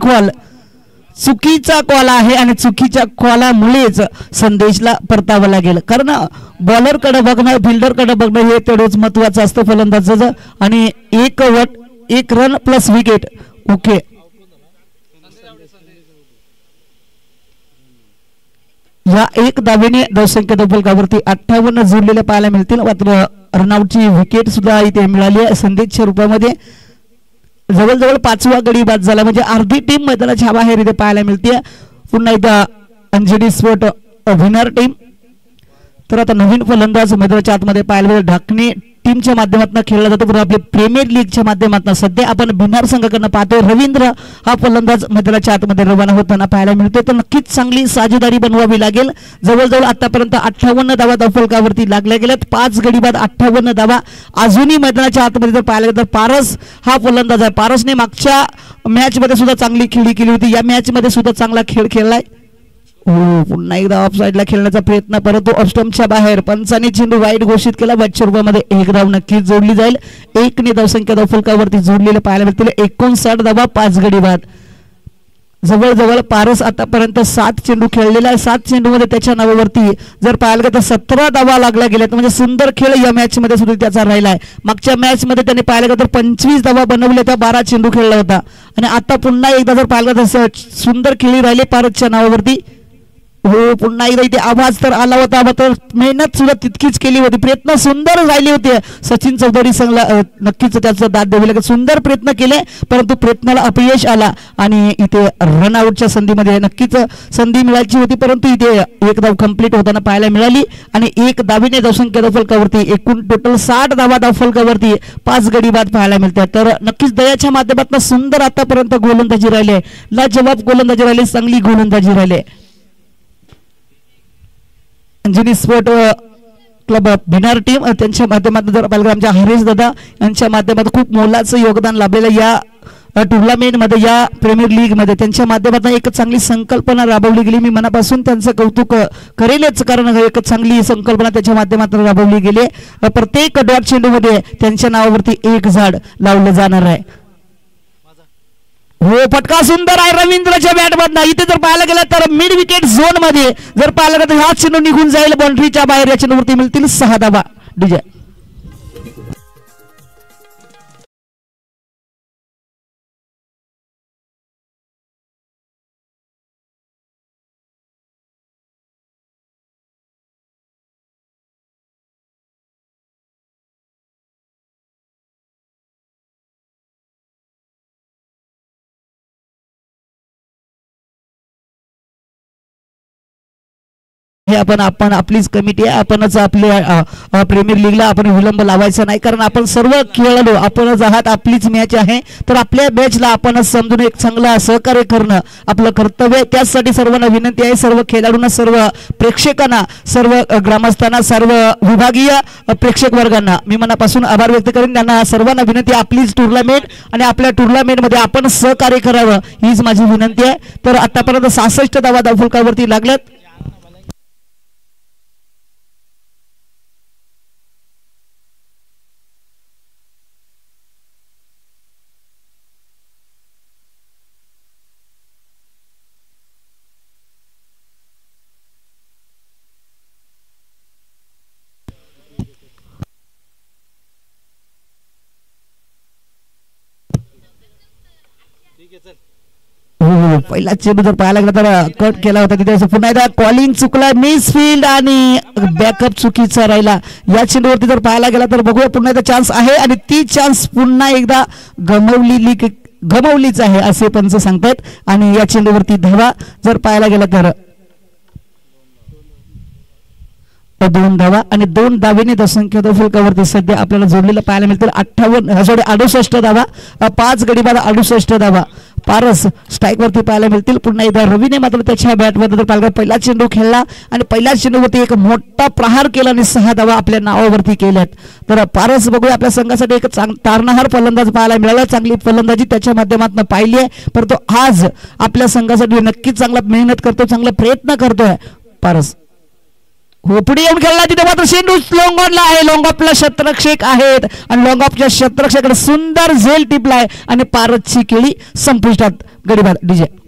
कॉल आहे आणि चुकीच्या कॉलामुळेच संदेशला परतावं लागेल. कारण बॉलर कडे बघणं, फिल्डर कडे बघणं हे तेवढंच महत्वाचं असतं फलंदाजाचं. आणि एक रन प्लस विकेट. ओके, या एक धावेने धावसंख्या फलकावरती 58 जोडलेल्या पाहायला मिळतील. मात्र रनआउटची विकेट सुद्धा इथे मिळाली आहे संदेशच्या रूपामध्ये. जवळजवळ 5वा गडी बाद झाला, म्हणजे अर्धी टीम मैदानाच्या बाहेर इथे पाहायला मिळते. पुन्हा एकदा अंजनी स्पोर्ट विनर टीम. तर आता नवीन फलंदाज मैदानाच्या आतमध्ये पाहायला मिळेल. ढाकणे टीमच्या माध्यमातून खेळला जातो, पण आपले प्रीमियर लीगच्या माध्यमातून सध्या आपण भिन्नार संघाकडनं पाहतोय. रवींद्र हा फलंदाज मैदानाच्या आतमध्ये रवाना होताना पाहायला मिळतोय. तर नक्कीच चांगली साजेदारी बनवावी लागेल. जवळजवळ आतापर्यंत 58 धावा धावफलकावरती लागल्या गेल्यात. 5 गडी बाद 58 धावा. अजूनही मैदानाच्या आतमध्ये जर पाहायला गेलं तर पारस हा फलंदाज आहे. पारसने मागच्या मॅच मध्ये सुद्धा चांगली खेळी केली होती, या मॅच मध्ये सुद्धा चांगला खेळ खेळलाय. पुन्हा एकदा ऑफ साइडला खेळण्याचा प्रयत्न, परंतु ऑफस्टंपच्या बाहेर. पंचाने चेंडू वाईट घोषित केला. 500 रुपयामध्ये एक धाव नक्कीच जोडली जाईल. 1 ने धावसंख्या धावफलकावरती जोडलेले पाहायला मिळतील. 59 धावा, 5 गडी बाद. जवळजवळ पारस आतापर्यंत 7 चेंडू खेळलेला आहे. 7 चेंडूमध्ये त्याच्या नावावरती जर पाहायला गेलं तर 17 धावा लागल्या गेल्यात, म्हणजे सुंदर खेळ या मॅच मध्ये सुद्धा त्याचा राहिला आहे. मागच्या मॅच मध्ये त्याने पाहायला गेलं तर 25 धावा बनवल्या, त्या 12 चेंडू खेळला होता. आणि आता पुन्हा एकदा जर पाहिलं तर सुंदर खेळी राहिले पारसच्या नावावरती. पुन्हा एकदा इथे आवाज तर आला होता, मात्र मेहनत सुद्धा तितकीच केली होती, प्रयत्न सुंदर राहिले होते. सचिन चौधरी संघला नक्कीच त्याचा दाद द्यावी लागेल. सुंदर प्रयत्न केले, परंतु प्रयत्नाला अपयश आला आणि इथे रनआउटच्या संधीमध्ये नक्कीच संधी मिळायची होती, परंतु इथे एक धाव कंप्लीट होताना पाहायला मिळाली. आणि 1 धावेने धावसंख्या धावफलकावरती एकूण टोटल 60 धावा धावफलकावरती 5 गडी बाद पाहायला मिळतात. तर नक्कीच दयाच्या माध्यमातून सुंदर आतापर्यंत गोलंदाजी राहिली, लाजवाब गोलंदाजी राहिली, चांगली गोलंदाजी राहिली. Anjani sport club Bhinar team त्यांच्या माध्यमातून जर पाहिलं आमच्या हरीश दादा यांच्या माध्यमातून खूप मोलाचं योगदान लाभलेलं या टुर्नामेंट मध्ये, या प्रीमियर लीग मध्ये. त्यांच्या माध्यमातून एक चांगली संकल्पना राबवली गेली. मी मनापासून त्यांचं कौतुक करेलच, कारण एक चांगली संकल्पना त्याच्या माध्यमातून राबवली गेली. प्रत्येक डॉट चेंडू मध्ये त्यांच्या नावावरती एक झाड लावलं जाणार आहे. हो, फटका सुंदर आहे रवींद्रच्या बॅट मधनं. इथे जर पाहायला गेलं तर मिड विकेट झोन मध्ये जर पाहायला गेलं तर हा चेंडू निघून जाईल बाउंड्रीच्या बाहेर. या चेंडूवरती मिळतील 6 धावा. डीजे हे आपण आपलीच कमिटी आहे, आपणच आपल्या प्रीमियर लीगला आपण विलंब लावायचा नाही, कारण आपण सर्व खेळाडू आपणच आहात. आपलीच मॅच आहे, तर आपल्या मॅचला आपणच समजून एक चांगला सहकार्य करणं आपलं कर्तव्य. त्यासाठी सर्वांना विनंती आहे, सर्व खेळाडूंना, सर्व प्रेक्षकांना, सर्व ग्रामस्थांना, सर्व विभागीय प्रेक्षक वर्गांना मी मनापासून आभार व्यक्त करेन. त्यांना सर्वांना विनंती, आपलीच टुर्नामेंट आणि आपल्या टुर्नामेंट मध्ये आपण सहकार्य करावं हीच माझी विनंती आहे. तर आतापर्यंत 66 धावा धावफलकावरती लागल्यात. पहिला चेंडू जर पाहायला गेला तर कट केला होता, तिथे पुन्हा एकदा कॉलिंग चुकला, मिस फील्ड आणि बॅकअप चुकीचा राहिला. या चेंडूवरती जर पाहायला गेला तर बघूया पुन्हा एकदा चान्स आहे आणि ती चान्स पुन्हा एकदा गमावलीच आहे असे पंच सांगतात. आणि या चेंडूवरती धावा जर पाहायला गेला तर 2 धावा आणि 2 धावेने धावसंख्या धावफलकावरती सध्या आपल्याला जोडलेलं पाहायला मिळतील 68 धावा. 5 गडी बाद 68 धावा. पारस स्ट्राईक वरती पाहायला मिळतील. पुन्हा एकदा रवीने मात्र त्याच्या बॅटमध्ये तर पालघर पहिला चेंडू खेळला आणि पहिल्याच चेंडूवरती एक मोठा प्रहार केला आणि 6 धावा आपल्या नावावरती केल्यात. तर पारस बघूया आपल्या संघासाठी एक तारणाहार फलंदाज पाहायला मिळाला. चांगली फलंदाजी त्याच्या माध्यमातून पाहिली आहे, परंतु आज आपल्या संघासाठी नक्कीच चांगला मेहनत करतो, चांगला प्रयत्न करतोय पारस. हो पुढे येऊन खेळला तिथे मात्र चेंडू लॉंग ऑनला आहे. लॉंग ऑफला शतरक्षक आहेत आणि लॉंग ऑफच्या शतरक्षकाकडे सुंदर झेल टिपलाय आणि पारसची केळी संपुष्टात. गडीबाद डीजे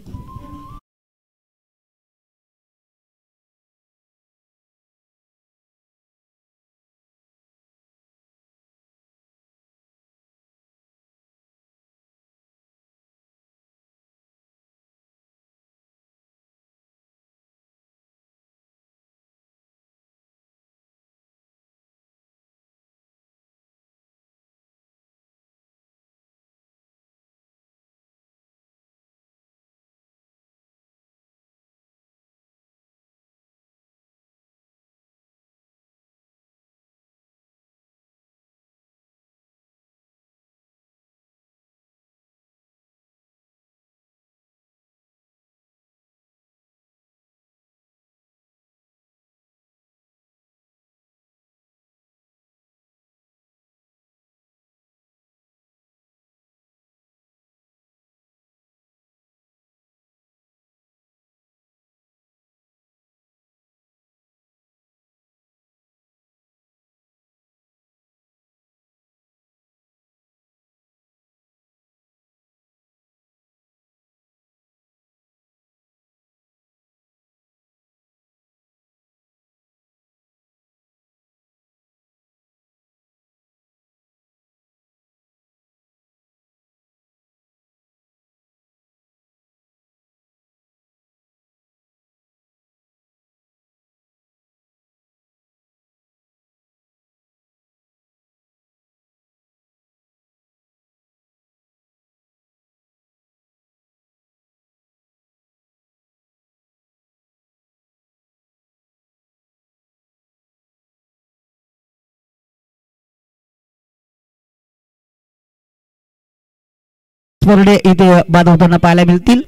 वर्डे इथे बाद होताना पाहायला मिळतील.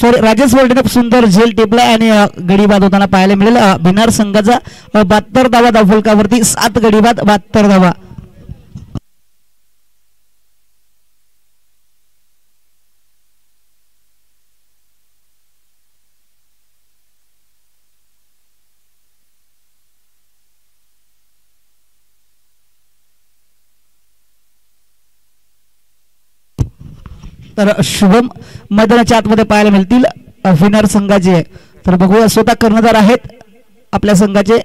सॉरी राजेश वर्डेने सुंदर झेल टिपलाय आणि गडी बाद होताना पाहायला मिळेल. बिनार संघाचा 72 धावा धावफलकावरती 7 गडी बाद 72 धावा. तर शुभम मैदानाच्या आतमध्ये पाहायला मिळतील विनर संघाचे. तर बघूया स्वतः कर्णधार आहेत आपल्या संघाचे.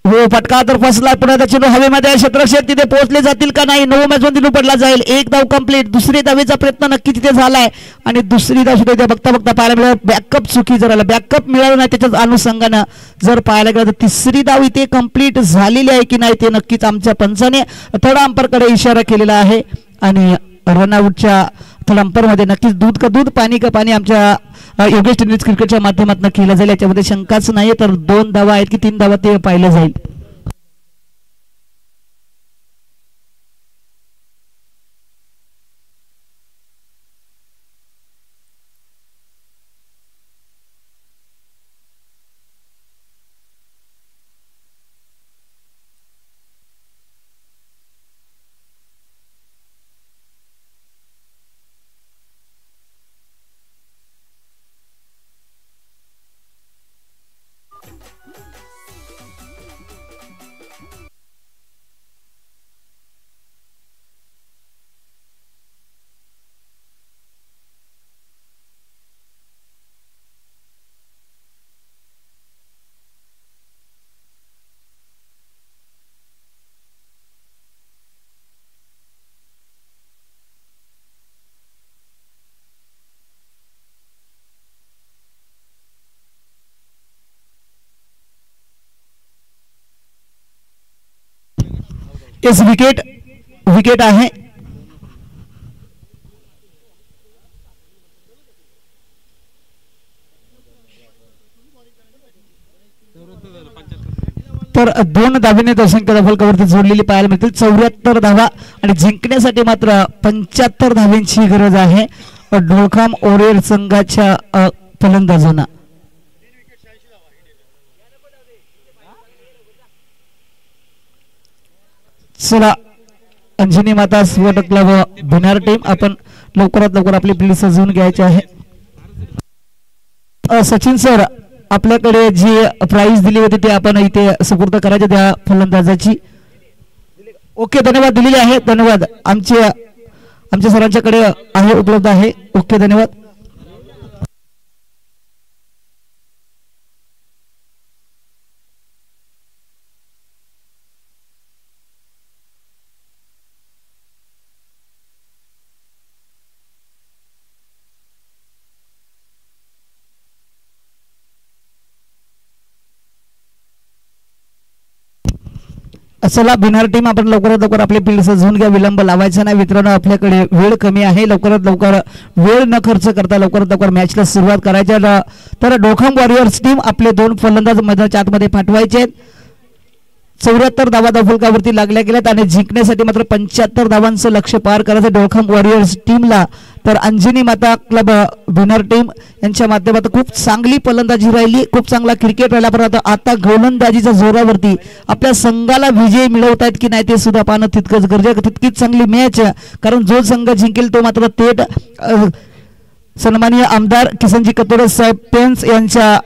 हो फटका तर फसला. पुन्हा त्याचे हवेमध्ये क्षेत्रक्षक तिथे पोहोचले जातील का नाही. 9 मॅच मध्ये पडला जाईल. 1 धाव कंप्लीट. दुसरी धावेचा प्रयत्न नक्की तिथे झालाय आणि दुसरी धाव सुद्धा बघता बघता पाहायला मिळालं. बॅकअप चुकी जर बॅकअप मिळालं नाही त्याच्याच अनुषंगानं जर पाहायला गेलं तर तिसरी धाव इथे कंप्लीट झालेली आहे की नाही ते नक्कीच आमच्या पंचाने थर्ड अंपरकडे इशारा केलेला आहे आणि रनआउटच्या थर्ड अंपर मध्ये नक्कीच दूध का दूध पाणी का पाणी आमच्या योगेश टेनिस क्रिकेटच्या माध्यमातून केलं जाईल. याच्यामध्ये शंकाच नाही. तर 2 धावा आहेत की 3 धावा ते पाहिलं जाईल. इस विकेट आहे. तर 2 धावेने दशंक फलकावरती जोडलेली पाहायला मिळतील. 74 धावा आणि जिंकण्यासाठी मात्र 75 धावांची गरज आहे. ढोळखाम ओरियर संघाच्या फलंदाजांना. चला अंजनी माता स्पोर्ट क्लब भिनार टीम आपण लवकरात लवकर आपली प्लीज सजवून घ्यायची आहे. सचिन सर आपल्याकडे जी प्राइज दिली होती ते आपण इथे सुपूर्द करायचे त्या फलंदाजाची. ओके धन्यवाद दिलेले आहे. धन्यवाद आमच्या सरांच्याकडे आहे उपलब्ध आहे. ओके धन्यवाद. चला भिनार टीम आपण लवकरात लवकर आपले फील्ड सजवून घ्या. विलंब लावायचा नाही मित्रांनो. आपल्याकडे वेळ कमी आहे. लवकरात लवकर वेळ न खर्च करता लवकरात लवकर मॅचला सुरुवात करायची. तर ढोळखाम वॉरियर्स टीम आपले 2 फलंदाज मैदानाच्या आतमध्ये पाठवायचे. 74 धावा फलकावरती लागल्या गेल्यात आणि जिंकण्यासाठी मात्र 75 धावांचं लक्ष्य पार करायचं ढोळखाम वॉरियर्स टीमला. तर अंजनी माता क्लब भिनार टीम यांच्या माध्यमातून खूप चांगली फलंदाजी राहिली. खूप चांगला क्रिकेट राहिला. पण आता गोलंदाजीच्या जोरावरती आपल्या संघाला विजय मिळवता येत की नाही ते सुद्धा पाहणं तितकंच गरजेचं. तितकीच चांगली मॅच. कारण जो संघ जिंकेल तो मात्र थेट सन्माननीय आमदार किसनजी कतोडे साहेब पेन्स यांच्या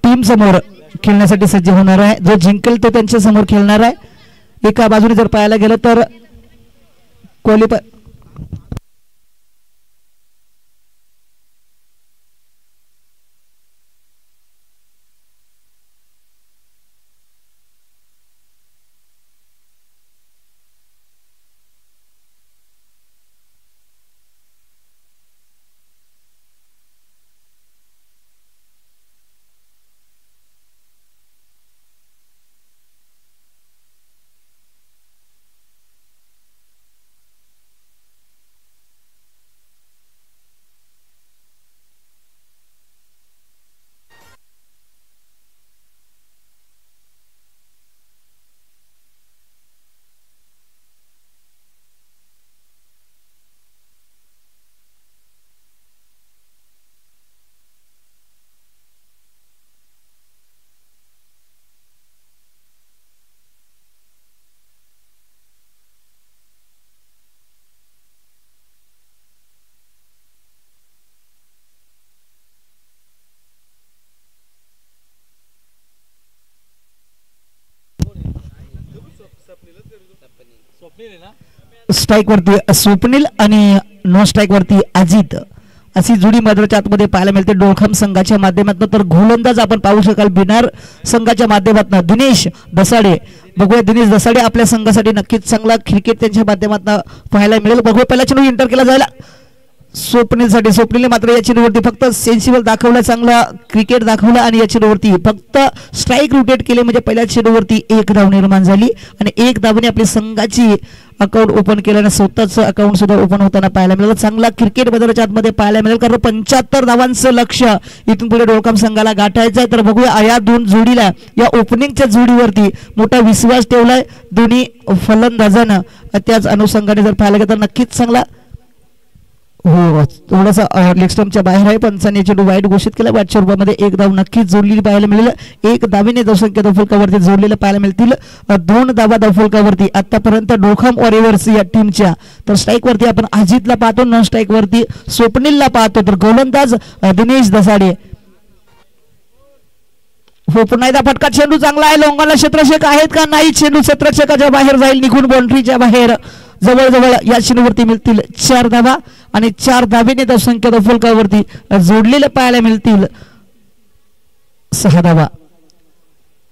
टीम समोर खेळण्यासाठी सज्ज होणार आहे. जो जिंकेल तो त्यांच्या समोर खेळणार आहे. एका बाजूने जर पाहायला गेलं तर क्वालिफाय स्ट्राइक वरती स्वप्नील आणि नो स्ट्राइक वरती अजित अशी जोडी मैदानाच्या आतमध्ये पाहायला मिळते ढोळखाम संघाच्या माध्यमातून. तर गोलंदाज आपण पाहू शकाल भिनार संघाच्या माध्यमातून दिनेश दसाडे. बघूया दिनेश दसाडे आपल्या संघासाठी नक्कीच चांगला क्रिकेट त्यांच्या माध्यमातून पाहायला मिळेल. बघूया पहिला चेंडू इंटर केला जायला स्वप्नीलसाठी. स्वप्नीलने मात्र या चेंडूवरती फक्त सेन्सिबल दाखवला, चांगला क्रिकेट दाखवला आणि या चेंडूवरती फक्त स्ट्राईक रोटेट केले म्हणजे पहिल्या चेंडूवरती 1 धाव निर्माण झाली आणि 1 धावाने आपली संघाची अकाउंट ओपन केल्याने स्वतःच अकाउंट सुद्धा ओपन होताना पाहायला मिळालं. चांगला क्रिकेट मैदानाच्या आतमध्ये पाहायला मिळेल कारण 75 धावांचं लक्ष्य इथून पुढे ढोळखाम संघाला गाठायचं आहे. तर बघूया या 2 जोडीला या ओपनिंगच्या जोडीवरती मोठा विश्वास ठेवलाय दोन्ही फलंदाजांना. त्याच अनुषंगाने जर पाहायला गेलं तर नक्कीच चांगला हो थोडासा लेग स्टंपच्या बाहेर आहे. पंचांनी चेंडू वाईट घोषित केला. वाईटच्या रूपामध्ये 1 धाव नक्कीच जोडलेली पाहायला मिळेल. 1 धावेने धावसंख्या धावफलकावरती जोडलेलं पाहायला मिळतील. 2 धावा धावफलकावरती आतापर्यंत ढोळखाम वॉरियर्स या टीमच्या. तर स्ट्राईक वरती आपण अजितला पाहतो, नॉन स्ट्राईक वरती स्वप्नीलला पाहतो. तर गोलंदाज दिनेश दसाडे. हो पुन्हा एकदा फटका. चेंडू चांगला आहे. लोंगाला क्षेत्ररक्षक आहेत का नाही. चेंडू क्षेत्ररक्षकाच्या बाहेर जाईल निघून बाउंड्रीच्या बाहेर. जवळजवळ या चेंडूवरती मिळतील 4 धावा आणि 4 धावेने धावसंख्या धावफलकावरती जोडलेले पाहायला मिळतील 6 धावा.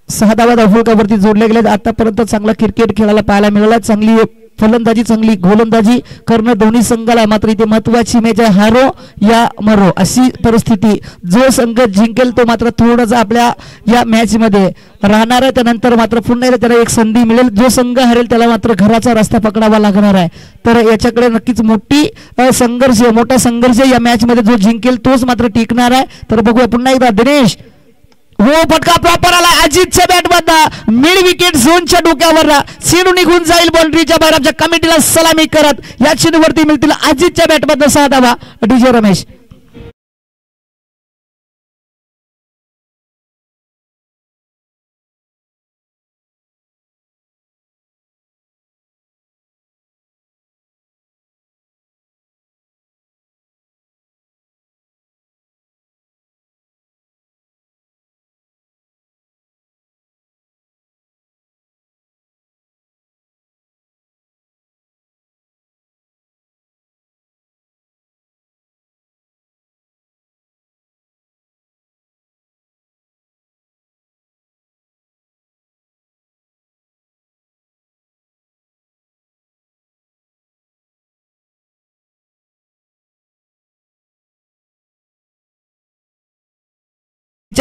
6 धावा धावफलकावरती जोडले गेले. आतापर्यंत चांगला क्रिकेट खेळायला पाहायला मिळाला. चांगली फलंदाजी चांगली गोलंदाजी करणं दोन्ही संघाला. मात्र इथे महत्वाची मॅच आहे. हारो या मरो अशी परिस्थिती. जो संघ जिंकेल तो मात्र थोडासा आपल्या या मॅच मध्ये राहणार आहे. त्यानंतर मात्र पुन्हा एकदा त्याला एक संधी मिळेल. जो संघ हरेल त्याला मात्र घराचा रस्ता पकडावा लागणार आहे. तर याच्याकडे नक्कीच मोठा संघर्ष या मॅच मध्ये जो जिंकेल तोच मात्र टिकणार आहे. तर बघूया पुन्हा एकदा दिनेश हो फटका प्रॉपर आला अजितच्या बॅट मधनं मिड विकेट झोनच्या डोक्यावर चेंडू निघून जाईल बाउंड्रीच्या बाहेर. आमच्या कमिटीला सलामी करत या चेंडूवरती मिळतील अजितच्या बॅट मधनं 6 धावा. डीजे रमेश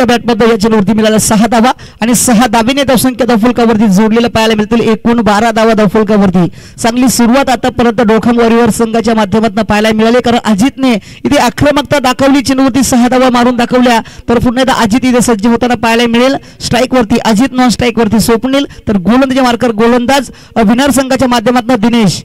बॅट मध्ये या चेंडूवरती मिळाला 6 धावा आणि 6 धावेने धावसंख्या धावफलकावरती जोडलेल्या पाहायला मिळतील. एकूण 12 धावा धावफलकावरती. चांगली सुरुवात आतापर्यंत डोखम वॉरियर संघाच्या माध्यमातून पाहायला मिळाली कारण अजितने इथे आक्रमकता दाखवली. चेंडूवरती 6 धावा मारून दाखवल्या तर पुन्हा एकदा अजित इथे सज्ज होताना पाहायला मिळेल. स्ट्राईक वरती अजित, नॉन स्ट्राईक वरती स्वप्नील तर गोलंदाजी मार्कर गोलंदाज विनर संघाच्या माध्यमातून दिनेश.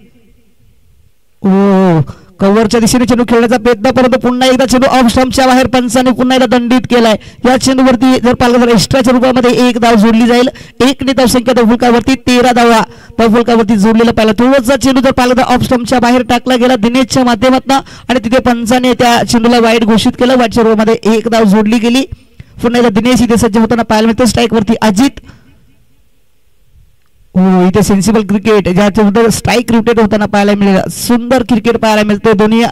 कव्हरच्या दिशेने चेंडू खेळण्याचा प्रयत्न परंतु पुन्हा एकदा चेंडू ऑफ स्टंपच्या बाहेर पंचाने पुन्हा एकदा दंडित केलाय. या चेंडूवरती जर पाहिलं तर एक्स्ट्राच्या रूपामध्ये 1 धाव जोडली जाईल. 1 ने धावसंख्या धावफलकावरती 13 धावा धावफलकावरती जोडलेला पाहिला. थोडासा चेंडू जर पाहिलं तर ऑफ स्टंपच्या बाहेर टाकला गेला दिनेशच्या माध्यमातून आणि तिथे पंचाने त्या चेंडूला वाईड घोषित केलं. वाईडच्या रूपामध्ये 1 धाव जोडली गेली. पुन्हा एकदा दिनेश इथे सज्ज होताना पाहायला मिळतो. स्ट्राईक वरती अजित. इथे सेन्सिबल क्रिकेट ज्याच्याबद्दल स्ट्राईक रोटेट होताना पाहायला मिळेल. सुंदर क्रिकेट पाहायला मिळतो. दोन्ही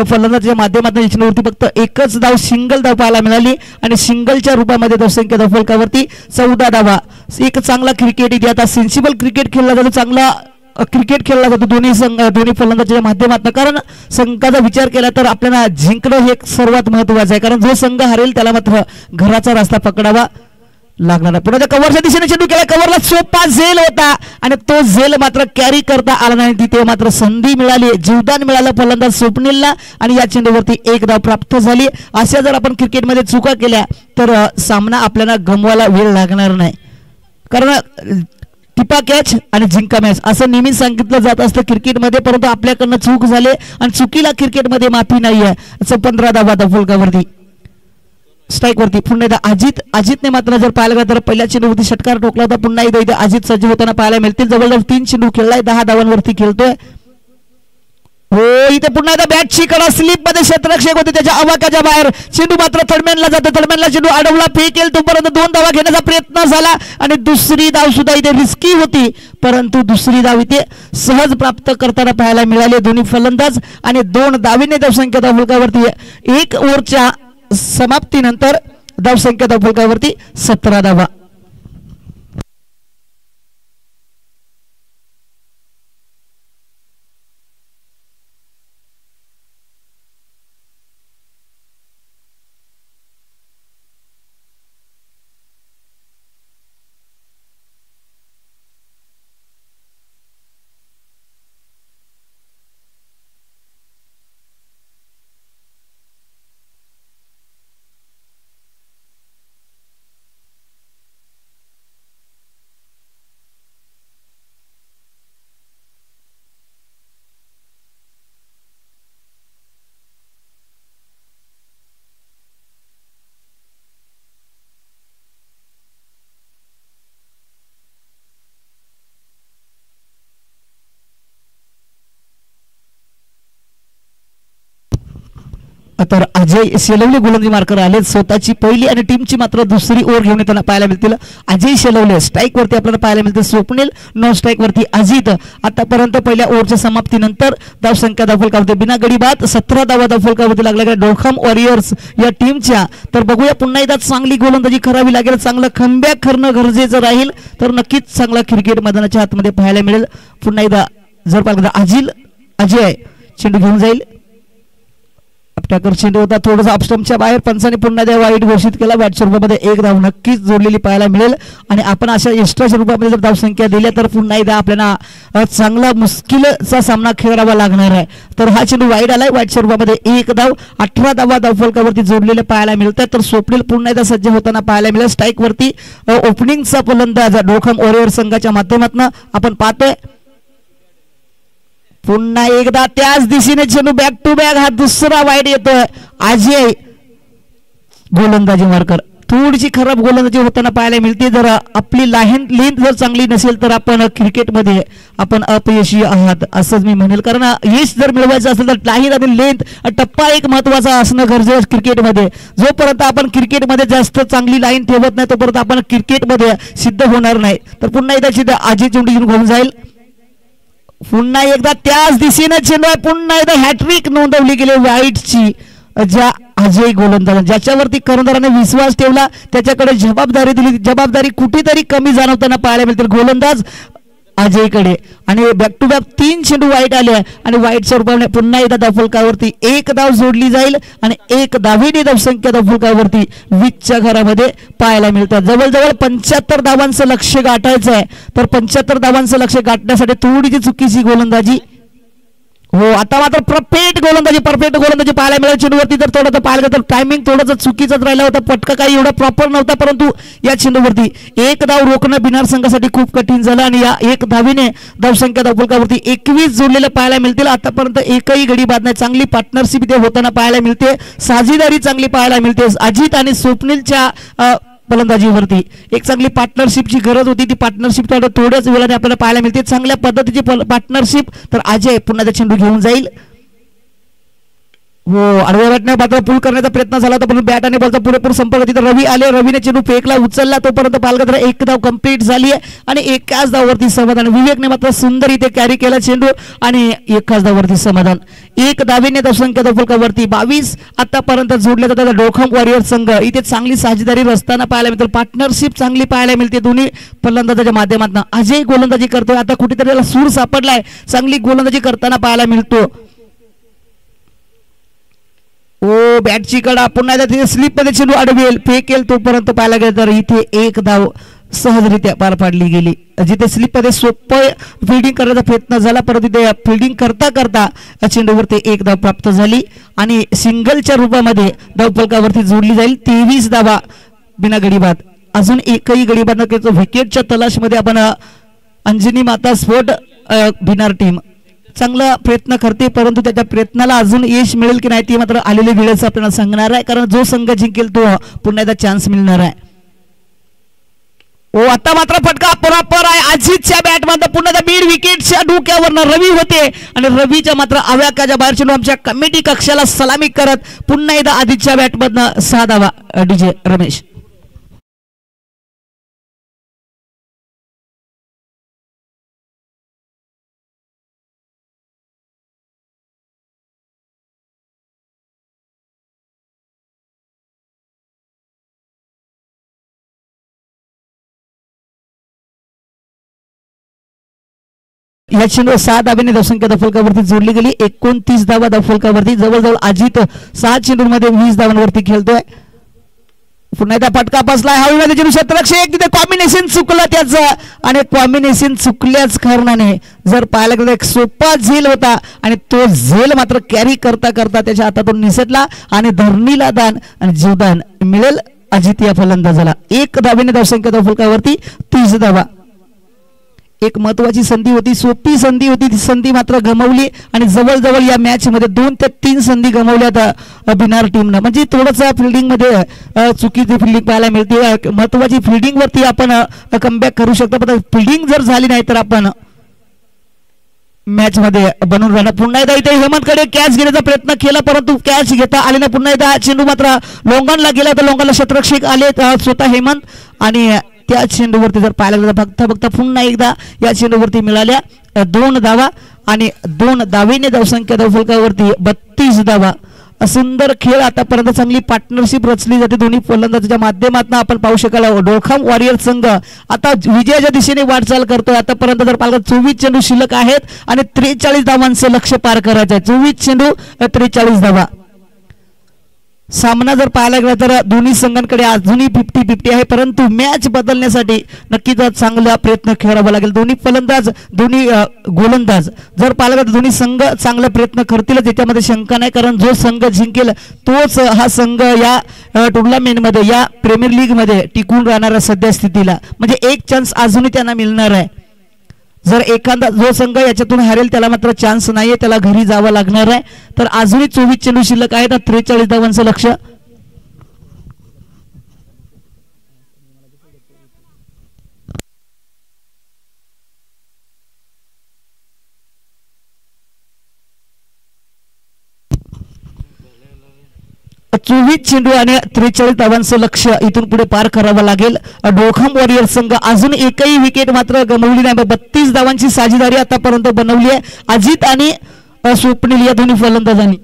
फलंदाजाच्या माध्यमातून चेंडूवरती फक्त एकच धाव सिंगल धाव पाहायला मिळाली आणि सिंगलच्या रूपामध्ये धावसंख्या धावफलकावरती 14 धावा. एक चांगला क्रिकेट इथे आता सेन्सिबल क्रिकेट खेळला जातो. चांगला क्रिकेट खेळला जातो दोन्ही संघ दोन्ही फलंदाजाच्या माध्यमातून. कारण संघाचा विचार केला तर आपल्याला जिंकणं हे सर्वात महत्वाचं आहे कारण जो संघ हरेल त्याला मात्र घराचा रस्ता पकडावा लागणार. पुन्हा कव्हरच्या दिशेने चेंडू केला. कव्हरला सोपा झेल होता आणि तो झेल मात्र कॅरी करता आला नाही. तिथे मात्र संधी मिळाली, जीवदान मिळालं फलंदाज स्वप्नीलला आणि या चेंडूवरती 1 धाव प्राप्त झाली. अशा जर आपण क्रिकेटमध्ये चुका केल्या तर सामना आपल्याला गमवायला वेळ लागणार नाही. कारण टिपा कॅच आणि जिंका मॅच असं नेहमी सांगितलं जात असतं क्रिकेटमध्ये. परंतु आपल्याकडनं चूक झाले आणि चुकीला क्रिकेटमध्ये माफी नाही आहे. 15 धावा धावफलकावरती. स्ट्राईक वरती पुन्हा एकदा अजितने मात्र जर पाहायला गेलं तर पहिल्या चेंडूवरती षटकार ठोकला होता. पुन्हा एकदा इथे अजित सज्ज होताना पाहायला मिळतील. जवळजवळ 3 चेंडू खेळलाय. 10 धावांवरती खेळतोय. हो इथे पुन्हा एकदा बॅटची कडा स्लिप मध्ये क्षेत्ररक्षक होते त्याच्या आवाकाच्या बाहेर. चेंडू मात्र थर्डमॅनला जातो. थर्डमॅनला चेंडू अडवला, फेकेल तोपर्यंत 2 धावा घेण्याचा प्रयत्न झाला आणि दुसरी धाव सुद्धा इथे रिस्की होती परंतु दुसरी धाव इथे सहज प्राप्त करताना पाहायला मिळाले दोन्ही फलंदाज आणि 2 धावेने धावसंख्या धावफलकावरती 1 ओव्हरच्या समाप्तीनंतर धावसंख्या धावफलकावरती 17 धावा. तर अजय शेलवले गोलंदाजी मार्कर आले. स्वतःची पहिली आणि टीमची मात्र दुसरी ओव्हर घेऊन येताना पाहायला मिळतील. अजय शेलवले स्ट्राईक वरती आपल्याला पाहायला मिळते. स्वप्नील नॉन स्ट्राईक वरती अजित. आतापर्यंत पहिल्या ओव्हरच्या समाप्तीनंतर धावसंख्या धावफलकावरती बिना गडी बाद 17 धावा धावफलकावरती लागल्या डोखम वॉरियर्स या टीमच्या. तर बघूया पुन्हा एकदा चांगली गोलंदाजी करावी लागेल. चांगलं कमबॅक करणं गरजेचं राहील तर नक्कीच चांगला क्रिकेट मैदानाच्या आतमध्ये पाहायला मिळेल. पुन्हा एकदा जर पाहिलं अजय चेंडू घेऊन जाईल. टॅकर चेंडू होता थोडासा अपस्टम्पच्या बाहेर, पंचाने पुन्हा त्या वाईट घोषित केला. बॅटच्या रूपामध्ये एक धाव नक्कीच जोडलेली पाहायला मिळेल आणि आपण अशा एक्स्ट्राच्या रूपामध्ये जर धावसंख्या दिल्या तर पुन्हा एकदा आपल्याला चांगला मुश्किलचा सामना खेळावा लागणार आहे. तर हा चेंडू वाईट आलाय, वाईटच्या रूपामध्ये एक धाव. 18 धावा धावफलकावरती जोडलेले पाहायला मिळतात. तर स्वप्नील पुन्हा एकदा सज्ज होताना पाहायला मिळेल. स्ट्राईक वरती ओपनिंगचा फलंदाज डोखम वॉरियर संघाच्या माध्यमातून आपण पाहतोय. पुन्हा एकदा त्याच दिशेने चेंडू बॅक टू बॅक, हा दुसरा वाईट येतोय. अजय गोलंदाजी मार्कर थोडीशी खराब गोलंदाजी होताना पाहायला मिळते. जर आपली लेंथ जर चांगली नसेल तर आपण क्रिकेटमध्ये आपण अपयशी आहात असंच मी म्हणेल. कारण यश जर मिळवायचं असेल तर लाईन आणि लेंथ टप्पा एक महत्वाचा असणं गरजेचं आहे क्रिकेटमध्ये. जोपर्यंत आपण क्रिकेटमध्ये जास्त चांगली लाईन ठेवत नाही तोपर्यंत आपण क्रिकेटमध्ये सिद्ध होणार नाही. तर पुन्हा एकदा सिद्ध अजय चेंडू घेऊन घेऊन जाईल. पुन्हा एकदा त्याच दिशेने चेंडू आहे. पुन्हा एकदा हॅट्रिक नोंदवली गेली वाईटची. ज्या अजय गोलंदाज ज्याच्यावरती कर्णधाराने विश्वास ठेवला त्याच्याकडे जबाबदारी दिली, जबाबदारी कुठेतरी कमी जाणवताना पाहायला मिळतील गोलंदाज अजयकडे. आणि बॅक टू बॅक 3 चेंडू वाईट आले आणि वाईटच्या रूपाने पुन्हा एकदा धावफलकावरती एक धाव जोडली जाईल आणि एक धावेने धावसंख्या धावफलकावरती 20च्या घरामध्ये पाहायला मिळतात. जवळजवळ 75 धावांचं लक्ष्य गाठायचं आहे. तर 75 धावांचं लक्ष्य गाठण्यासाठी थोडीशी चुकीची गोलंदाजी. हो आता मात्र परफेक्ट गोलंदाजी पाहायला मिळेल चेंडूवरती. जर थोडं पाहायला गेलं तर टायमिंग थोडंसं चुकीचाच राहिला होता, पटका काही एवढा प्रॉपर नव्हता. परंतु या चेंडूवरती एक धाव रोखणं बिनार संघासाठी खूप कठीण झालं आणि या एक धावीने धावसंख्या धावफलकावरती 21 जोडलेले पाहायला मिळतील. आतापर्यंत एकही गडी बाद नाही. चांगली पार्टनरशिप इथे होताना पाहायला मिळते, साझीदारी चांगली पाहायला मिळते. अजित आणि स्वप्नीलच्या फलंदाजीवरती एक चांगली पार्टनरशिपची गरज होती. ती पार्टनरशिप थोड्याच वेळाने आपल्याला पाहायला मिळते. चांगल्या पद्धतीची पार्टनरशिप. तर अजय पुन्हा त्या चेंडू घेऊन जाईल. हो आडव्या बॅटने मात्र पूल करण्याचा प्रयत्न झाला होता पण बॅट आणि बॉलचा पुरेपूर संपर्क तिथे रवी आले. रवीने चेंडू फेकला, उचलला, तोपर्यंत पालघर एक धाव कंप्लीट झाली आहे आणि एकाच धाववरती समाधान. विवेकने मात्र सुंदर इथे कॅरी केला चेंडू आणि एकाच धाववरती समाधान. एक धावेने धावसंख्या धावफलकावरती 22 आतापर्यंत जोडल्या जातात. डोखम वॉरियर संघ इथे चांगली साझीदारी रचताना पाहायला मिळते, पार्टनरशिप चांगली पाहायला मिळते दोन्ही फलंदाजाच्या माध्यमातून. अजय गोलंदाजी करतोय, आता कुठेतरी त्याला सूर सापडलाय, चांगली गोलंदाजी करताना पाहायला मिळतो. ओ बॅटची कडा पुन्हा एकदा तिथे स्लिप मध्ये चेंडू अडवेल, फेकेल, तोपर्यंत पाहायला गेलं तर इथे एक धाव सहजरित्या पार पाडली गेली. जिथे स्लिप मध्ये सोपं फिल्डिंग करण्याचा प्रयत्न झाला परंतु तिथे फिल्डिंग करता करता चेंडूवरती एक धाव प्राप्त झाली आणि सिंगलच्या रूपामध्ये धावफलकावरती जोडली जाईल. 23 धावा बिना गडीबाद. अजून एकही गडीबाद न केलं. विकेटच्या तलाशमध्ये आपण अंजनी माता स्पोर्ट भिनार टीम चांगला प्रयत्न करते परंतु त्याच्या प्रयत्नाला अजून यश मिळेल की नाही ती मात्र आलेले वेळेस आपल्याला सांगणार आहे, कारण जो संघ जिंकेल तो पुन्हा एकदा चान्स मिळणार आहे. ओ आता मात्र फटका प्रॉपर आहे अजितच्या बॅटमध्ये. पुन्हा त्या बीड विकेटच्या डोक्यावरनं रवी होते आणि रवीच्या मात्र आव्याकाच्या बाहेर चेंडू आमच्या कमिटी कक्षाला सलामी करत पुन्हा एकदा आदितच्या बॅटमधनं 6 धावा. डीजे रमेश या चेंडू 6 धावेने धावसंख्या धावफलकावरती जोडली गेली. 29 धावा धावफलकावरती. जवळजवळ अजित 6 चेंडूंमध्ये 20 धावांवरती खेळतोय. पुन्हा एकदा फटका बसलाय. हवेमध्ये चेंडू क्षेत्ररक्षक एक तिथे कॉम्बिनेशन चुकलं त्याचं आणि कॉम्बिनेशन चुकल्याच कारणाने जर पाहायला गेलं एक सोपा झेल होता आणि तो झेल मात्र कॅरी करता करता त्याच्या हातातून निसटला आणि धरणीला दान आणि जीवदान मिळेल अजित या फलंदाजाला. 1 धावेने धावसंख्या धावफलकावरती 30 धावा. एक महत्वाची संधी होती, सोपी संधी होती, ती संधी मात्र गमावली आणि जवळजवळ या मॅच मध्ये 2 ते 3 संधी गमावल्यात बिनार टीमनं. म्हणजे थोडंसं फिल्डिंग मध्ये चुकीची फिल्डिंग पाहायला मिळते. महत्वाची फिल्डिंग वरती आपण कमबॅक करू शकतो पण फिल्डिंग जर झाली नाही तर आपण मॅच मध्ये बनून राहणार. पुन्हा एकदा इथे हेमंतकडे कॅच घेण्याचा प्रयत्न केला परंतु कॅच घेता आले नाही. पुन्हा एकदा चेंडू मात्र लोंगांना गेला तर लोंगांना क्षेत्ररक्षक आले स्वतः हेमंत आणि त्या चेंडूवरती जर पाहायला गेलं बघता बघता पुन्हा एकदा या चेंडूवरती मिळाल्या 2 धावा आणि 2 धावेने धावसंख्या धावफलकावरती 32 धावा. सुंदर खेळ आतापर्यंत चांगली पार्टनरशिप रचली जाते दोन्ही फलंदाजाच्या माध्यमातून. आपण पाहू शकाल डोखम वॉरियर संघ आता विजयाच्या दिशेने वाटचाल करतोय. आतापर्यंत जर पाहिलं 24 चेंडू शिल्लक आहेत आणि 43 धावांचं लक्ष्य पार करायचं आहे. 24 चेंडू 43 धावा. सामना जर पाहायला गेला तर दोन्ही संघांकडे अजूनही 50-50 आहे, परंतु मॅच बदलण्यासाठी नक्कीच चांगला प्रयत्न खेळावा लागेल. दोन्ही फलंदाज दोन्ही गोलंदाज जर पाहायला गेला तर दोन्ही संघ चांगला प्रयत्न करतीलच, याच्यामध्ये शंका नाही. कारण जो संघ जिंकेल तोच हा संघ या टुर्नामेंटमध्ये या प्रीमियर लीगमध्ये टिकून राहणार सध्या स्थितीला. म्हणजे एक चान्स अजूनही त्यांना मिळणार आहे. जर एखादा जो संघ याच्यातून हारेल त्याला मात्र चान्स नाहीये, त्याला घरी जावं लागणार आहे. तर अजूनही 24 चेंडू शिल्लक आहेत, 43 धावांचं लक्ष. चेंडू आणि 43 धावांचं लक्ष इथून पुढे पार करावं लागेल. डोखम वॉरियर संघ अजून एकही विकेट मात्र गमावली नाही. 32 धावांची साझेदारी आतापर्यंत बनवली आहे अजित आणि स्वप्नील या दोन्ही फलंदाजांनी.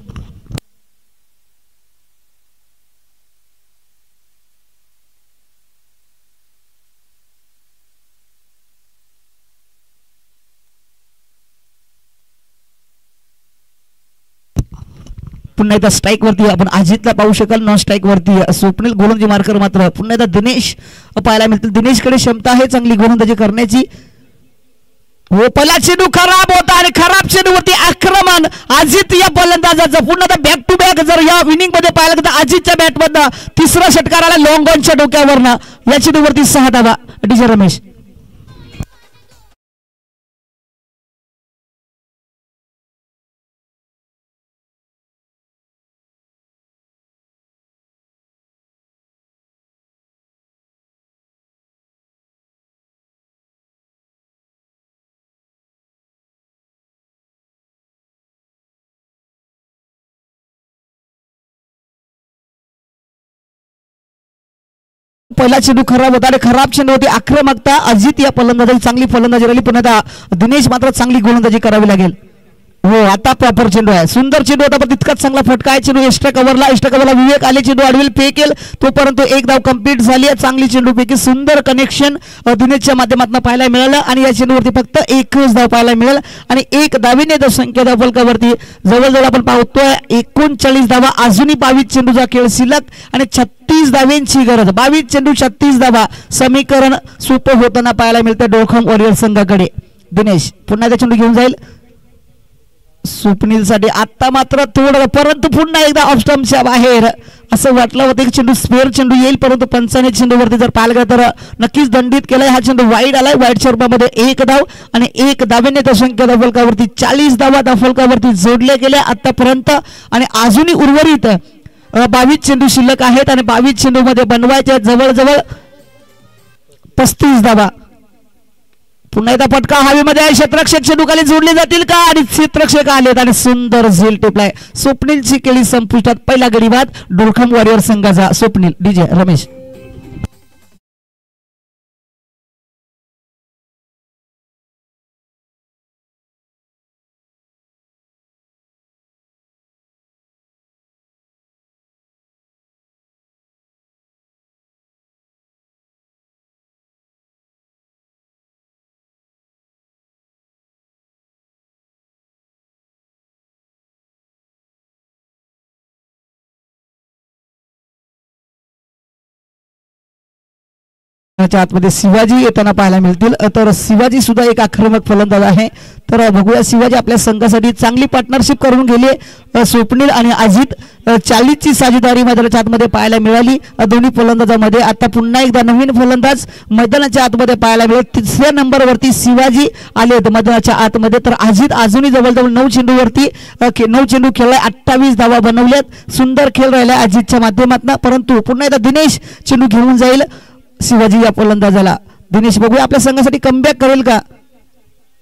पुन्हा एकदा स्ट्राईक वरती आपण अजितला पाहू शकाल, नॉन स्ट्राईक वरती स्वप्नील गोलंदाजी मार्कर मात्र पुन्हा एकदा दिनेश पाहायला मिळतील. दिनेशकडे क्षमता आहे चांगली गोलंदाजी करण्याची. हो, पहिला चेंडू खराब होता आणि खराब चेंडूवरती आक्रमण अजित या फलंदाजाचं. पुन्हा बॅक टू बॅक जर या विनिंग मध्ये पाहायला तर अजितच्या बॅटमधनं तिसरा षटकार आला लॉंग ऑनच्या डोक्यावरनं. या चेंडूवरती 6 धावा. डीजे रमेश. पहिला चेंडू खराब होता आणि खराब चेंडू होती आक्रमकता अजित या फलंदाजी चांगली फलंदाजी राहिली. पण आता दिनेश मात्र चांगली गोलंदाजी करावी लागेल. हो, आता प्रॉपर चेंडू आहे, सुंदर चेंडू होता पण तितकाच चांगला फटका आहे. चेंडू एक्स्ट्रा कव्हरला विवेक आले, चेंडू आडवेल फेकेल तोपर्यंत एक धाव कंप्लीट झाली आहे. चांगली चेंडू पैकी सुंदर कनेक्शन दिनेशच्या माध्यमातून पाहायला मिळालं आणि या चेंडूवरती फक्त 1 धाव पाहायला मिळेल आणि 1 धावेने संख्या धावफलकावरती जवळजवळ आपण पाहतोय 39 धावा. अजूनही 22 चेंडूचा खेळ शिल्लक आणि 36 धाव्यांची गरज. 22 चेंडू 36 धावा समीकरण सोपं होताना पाहायला मिळतं डोखम वॉरियर संघाकडे. दिनेश पुन्हा त्या चेंडू घेऊन जाईल स्वप्नील साठी. आता मात्र थोडं परंतु पुन्हा एकदा ऑफ स्टंपच्या बाहेर असं वाटलं होतं की चेंडू स्पेअर चेंडू येईल, परंतु पंचाने चेंडूवरती जर पाहायला गेलं तर नक्कीच दंडित केलाय. हा चेंडू वाईड आलाय. वाईडच्या रूपामध्ये 1 धाव आणि 1 धावेने त्या संख्या धावफलकावरती 40 धावा धावफलकावरती जोडल्या गेल्या आतापर्यंत आणि अजूनही उर्वरित 22 चेंडू शिल्लक आहेत आणि 22 चेंडू मध्ये बनवायचे जवळजवळ 35 धावा. पुन्हा एकदा फटका हवेमध्ये आहे. क्षेत्ररक्षक चेंडू खाली जोडले जातील का आणि क्षेत्ररक्षक आलेत आणि सुंदर झेल टिपलाय. स्वप्नीलची केली संपुष्टात पहिला गडी बाद डोखम वॉरियर संघाचा. स्वप्नील. डीजे रमेश. आतमध्ये शिवाजी येताना पाहायला मिळतील. तर शिवाजी सुद्धा एक आक्रमक फलंदाज आहे. तर बघूया शिवाजी आपल्या संघासाठी चांगली पार्टनरशिप करून गेले. स्वप्नील आणि अजित 40 ची साझेदारी मैदानाच्या आतमध्ये पाहायला मिळाली दोन्ही फलंदाजामध्ये. आता पुन्हा एकदा नवीन फलंदाज मैदानाच्या आतमध्ये पाहायला मिळेल. 3ऱ्या नंबरवरती शिवाजी आलेत मैदानाच्या आतमध्ये. तर अजित अजूनही जवळजवळ 9 चेंडूवरती 9 चेंडू खेळलाय, 28 धावा बनवल्यात. सुंदर खेळ राहिलाय अजितच्या माध्यमातून. परंतु पुन्हा एकदा दिनेश चेंडू घेऊन जाईल शिवाजी या फलंदाजाला. दिनेश बघूया आपल्या संघासाठी कमबॅक करेल का.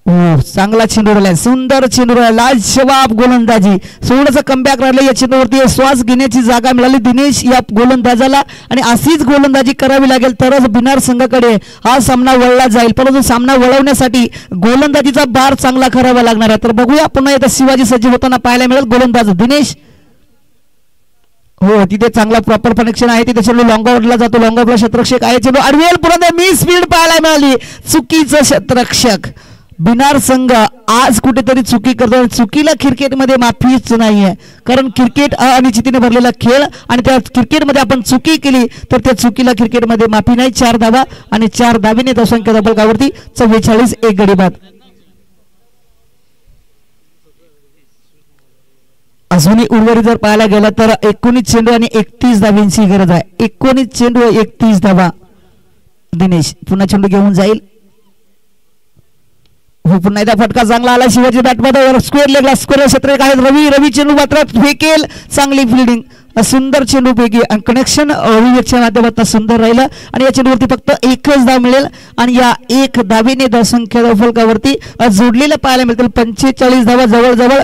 हो, चांगला चेंडू राहिलाय, सुंदर चेंडू राहिला, लाजवाब गोलंदाजी. थोडंसं कमबॅक राहिलं. या चेंडूवरती श्वास घेण्याची जागा मिळाली दिनेश या गोलंदाजाला आणि अशीच गोलंदाजी करावी लागेल तरच बिनार संघाकडे हा सामना वळला जाईल. परंतु सामना वळवण्यासाठी गोलंदाजीचा भार चांगला करावा लागणार आहे. तर बघूया पुन्हा एकदा शिवाजी सज्ज होताना पाहायला मिळेल. गोलंदाज दिनेश. हो, तिथे चांगला प्रॉपर कनेक्शन आहे. तिथे चेंडू लॉंग आउटला जातो. लॉंग आउटला क्षेत्ररक्षक आहे. चेंडू अडवेल पुन्हा मिस फील्ड पाहायला मिळाली. चुकीचं क्षेत्ररक्षक. बिनार संघ आज कुठेतरी चुकी करतो. चुकीला क्रिकेटमध्ये माफीच नाहीये, कारण क्रिकेट अनिश्चितीने भरलेला खेळ आणि त्या क्रिकेटमध्ये आपण चुकी केली तर त्या चुकीला क्रिकेटमध्ये माफी नाही. 4 धावा आणि 4 धावेने धावसंख्या फलकावरती 44 एक गडी बाद. अजूनही उर्वरित जर पाहायला गेला तर 19 चेंडू आणि 31 धावांची गरज आहे. 19 चेंडू 31 धावा. दिनेश पुन्हा चेंडू घेऊन जाईल. हो पुन्हा एकदा फटका चांगला आला शिवाजी बॅटमध्ये. स्क्वेअर लेगला स्क्वेअर क्षेत्र आहेत. रवी चेंडू मात्र फेकेल. चांगली फिल्डिंग, सुंदर चेंडू पैकी आणि कनेक्शन रवीच्या माध्यमातून सुंदर राहिलं आणि या चेंडूवरती फक्त एकच धाव मिळेल आणि या एक धावेने धावसंख्या फलकावरती जोडलेल्या पाहायला मिळतील 45 धावा. जवळजवळ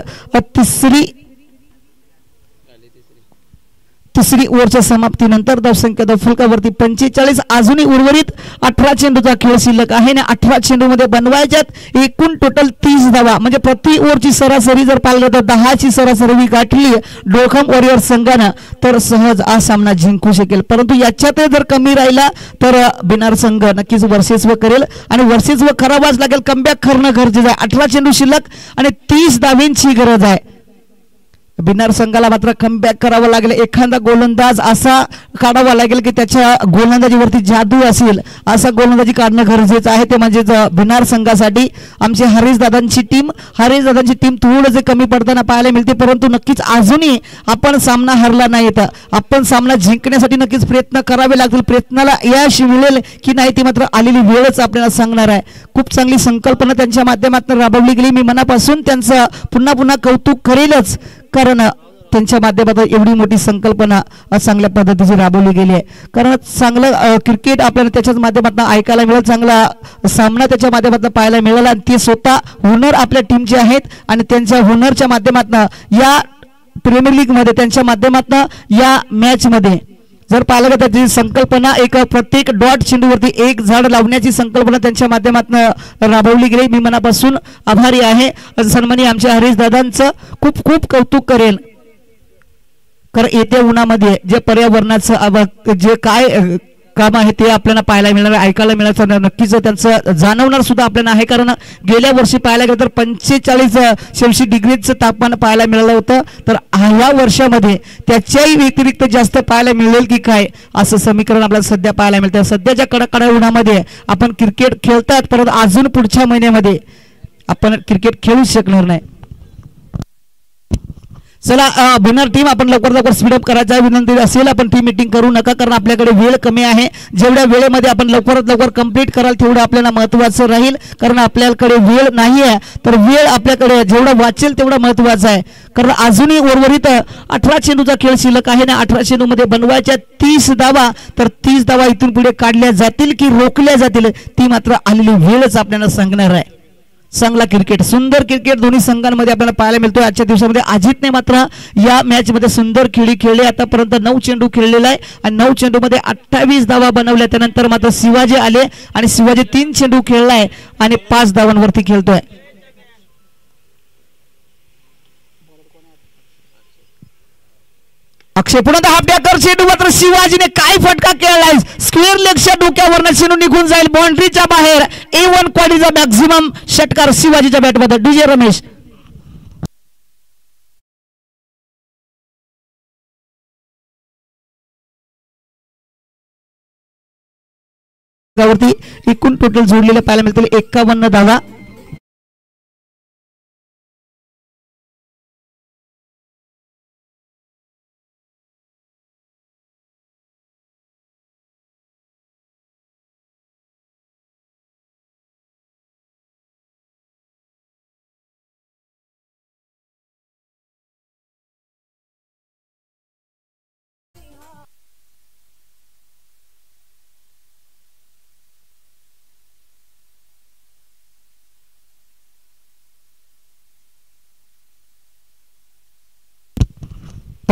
तिसरी ओव्हरच्या समाप्तीनंतर धावसंख्या फलकावरती 45. अजूनही उर्वरित 18 चेंडूचा खेळ शिल्लक आहे आणि 18 चेंडूमध्ये बनवायच्यात एकूण टोटल 30 धावा. म्हणजे प्रति ओव्हरची सरासरी जर पाहिलं तर 10ची सरासरी गाठली डोखम वॉरियर संघानं तर सहज हा सामना जिंकू शकेल. परंतु याच्यात जर कमी राहिला तर बिनार संघ नक्कीच वर्चस्व करेल आणि वर्चस्व करावाच लागेल. कमबॅक करणं गरजेचं आहे. 18 चेंडू शिल्लक आणि 30 धावांची गरज आहे. बिनार संघाला मात्र कमबॅक करावं लागेल. एखादा गोलंदाज असा काढावा लागेल की त्याच्या गोलंदाजीवरती जादू असेल, असा गोलंदाजी काढणं गरजेचं आहे. ते म्हणजे बिनार संघासाठी आमची हरीश दादांची टीम थोडं कमी पडताना पाहायला मिळते. परंतु नक्कीच अजूनही आपण सामना हरला नाही. आपण सामना जिंकण्यासाठी नक्कीच प्रयत्न करावे लागतील. प्रयत्नाला यश मिळेल की नाही ती मात्र आलेली वेळच आपल्याला सांगणार आहे. खूप चांगली संकल्पना त्यांच्या माध्यमातून राबवली गेली. मी मनापासून त्यांचं पुन्हा कौतुक करेलच, कारण त्यांच्या माध्यमातून एवढी मोठी संकल्पना चांगल्या पद्धतीची राबवली गेली आहे. कारण चांगलं क्रिकेट आपल्याला त्याच्याच माध्यमातून ऐकायला मिळेल, चांगला सामना त्याच्या माध्यमातून पाहायला मिळाला आणि ते स्वतः हुनर आपल्या टीमचे आहेत आणि त्यांच्या हुनरच्या माध्यमातून या प्रीमियर लीग मध्ये त्यांच्या माध्यमातून या मॅच मध्ये जर पाहिलं तर त्याची संकल्पना एक प्रत्येक डॉट चेंडूवरती एक झाड लावण्याची संकल्पना त्यांच्या माध्यमातून राबवली गेली. मी मनापासून आभारी आहे. सन्माननीय आमच्या हरीश दादांचं खूप खूप कौतुक करेल. कारण येत्या उन्हामध्ये जे पर्यावरणाचं जे काय काम आहे ते आपल्याला पाहायला मिळणार, ऐकायला मिळायचं नक्कीच त्यांचं जाणवणार सुद्धा आपल्याला आहे. कारण गेल्या वर्षी पाहायला गेलं तर 45-46 डिग्रीचं तापमान पाहायला मिळालं होतं. तर ह्या वर्षामध्ये त्याच्याही व्यतिरिक्त जास्त पाहायला मिळेल की काय असं समीकरण आपल्याला सध्या पाहायला मिळतं. सध्याच्या कडक उन्हामध्ये आपण क्रिकेट खेळतात, परंतु अजून पुढच्या महिन्यामध्ये आपण क्रिकेट खेळू शकणार नाही. चला बिनर टीम आपण लवकर स्पीडअप करायचा विनंती असेल. आपण टीम मीटिंग करू नका, कारण आपल्याकडे वेळ कमी आहे. जेवढ्या वेळेमध्ये आपण लवकरात लवकर कंप्लीट कराल तेवढं आपल्याला महत्त्वाचं राहील. कारण आपल्याकडे वेळ नाही आहे, तर वेळ आपल्याकडे जेवढं वाचेल तेवढं महत्त्वाचं आहे. कारण अजूनही उर्वरित 18 चेंडूचा खेळ शिल्लक आहे ना. 18 चेंडूमध्ये बनवायच्या 30 धावा, तर 30 धावा इथून पुढे काढल्या जातील की रोखल्या जातील ती मात्र आलेली वेळच आपल्याला सांगणार आहे. चांगला क्रिकेट, सुंदर क्रिकेट दोन्ही संघांमध्ये आपल्याला पाहायला मिळतोय. आजच्या दिवसामध्ये अजितने मात्र या मॅच मध्ये सुंदर खेळी खेळले. आतापर्यंत 9 चेंडू खेळलेला आहे आणि 9 चेंडूमध्ये 28 धावा बनवल्या. त्यानंतर मात्र शिवाजी आले आणि शिवाजी 3 चेंडू खेळलाय आणि 5 धावांवरती खेळतोय. अक्षय पुन्हा हाफ टॅकर चेंडू मात्र शिवाजीने काय फटका केलाय. स्क्वेअर लेगच्या डोक्यावरनं चेंडू निघून जाईल बाउंड्रीच्या बाहेर. A1 क्वालिटीचा मॅक्झिमम षटकार शिवाजीच्या बॅटमध्ये. डीजे रमेश वरती एकूण टोटल जोडलेले पाहायला मिळतील 51 धावा.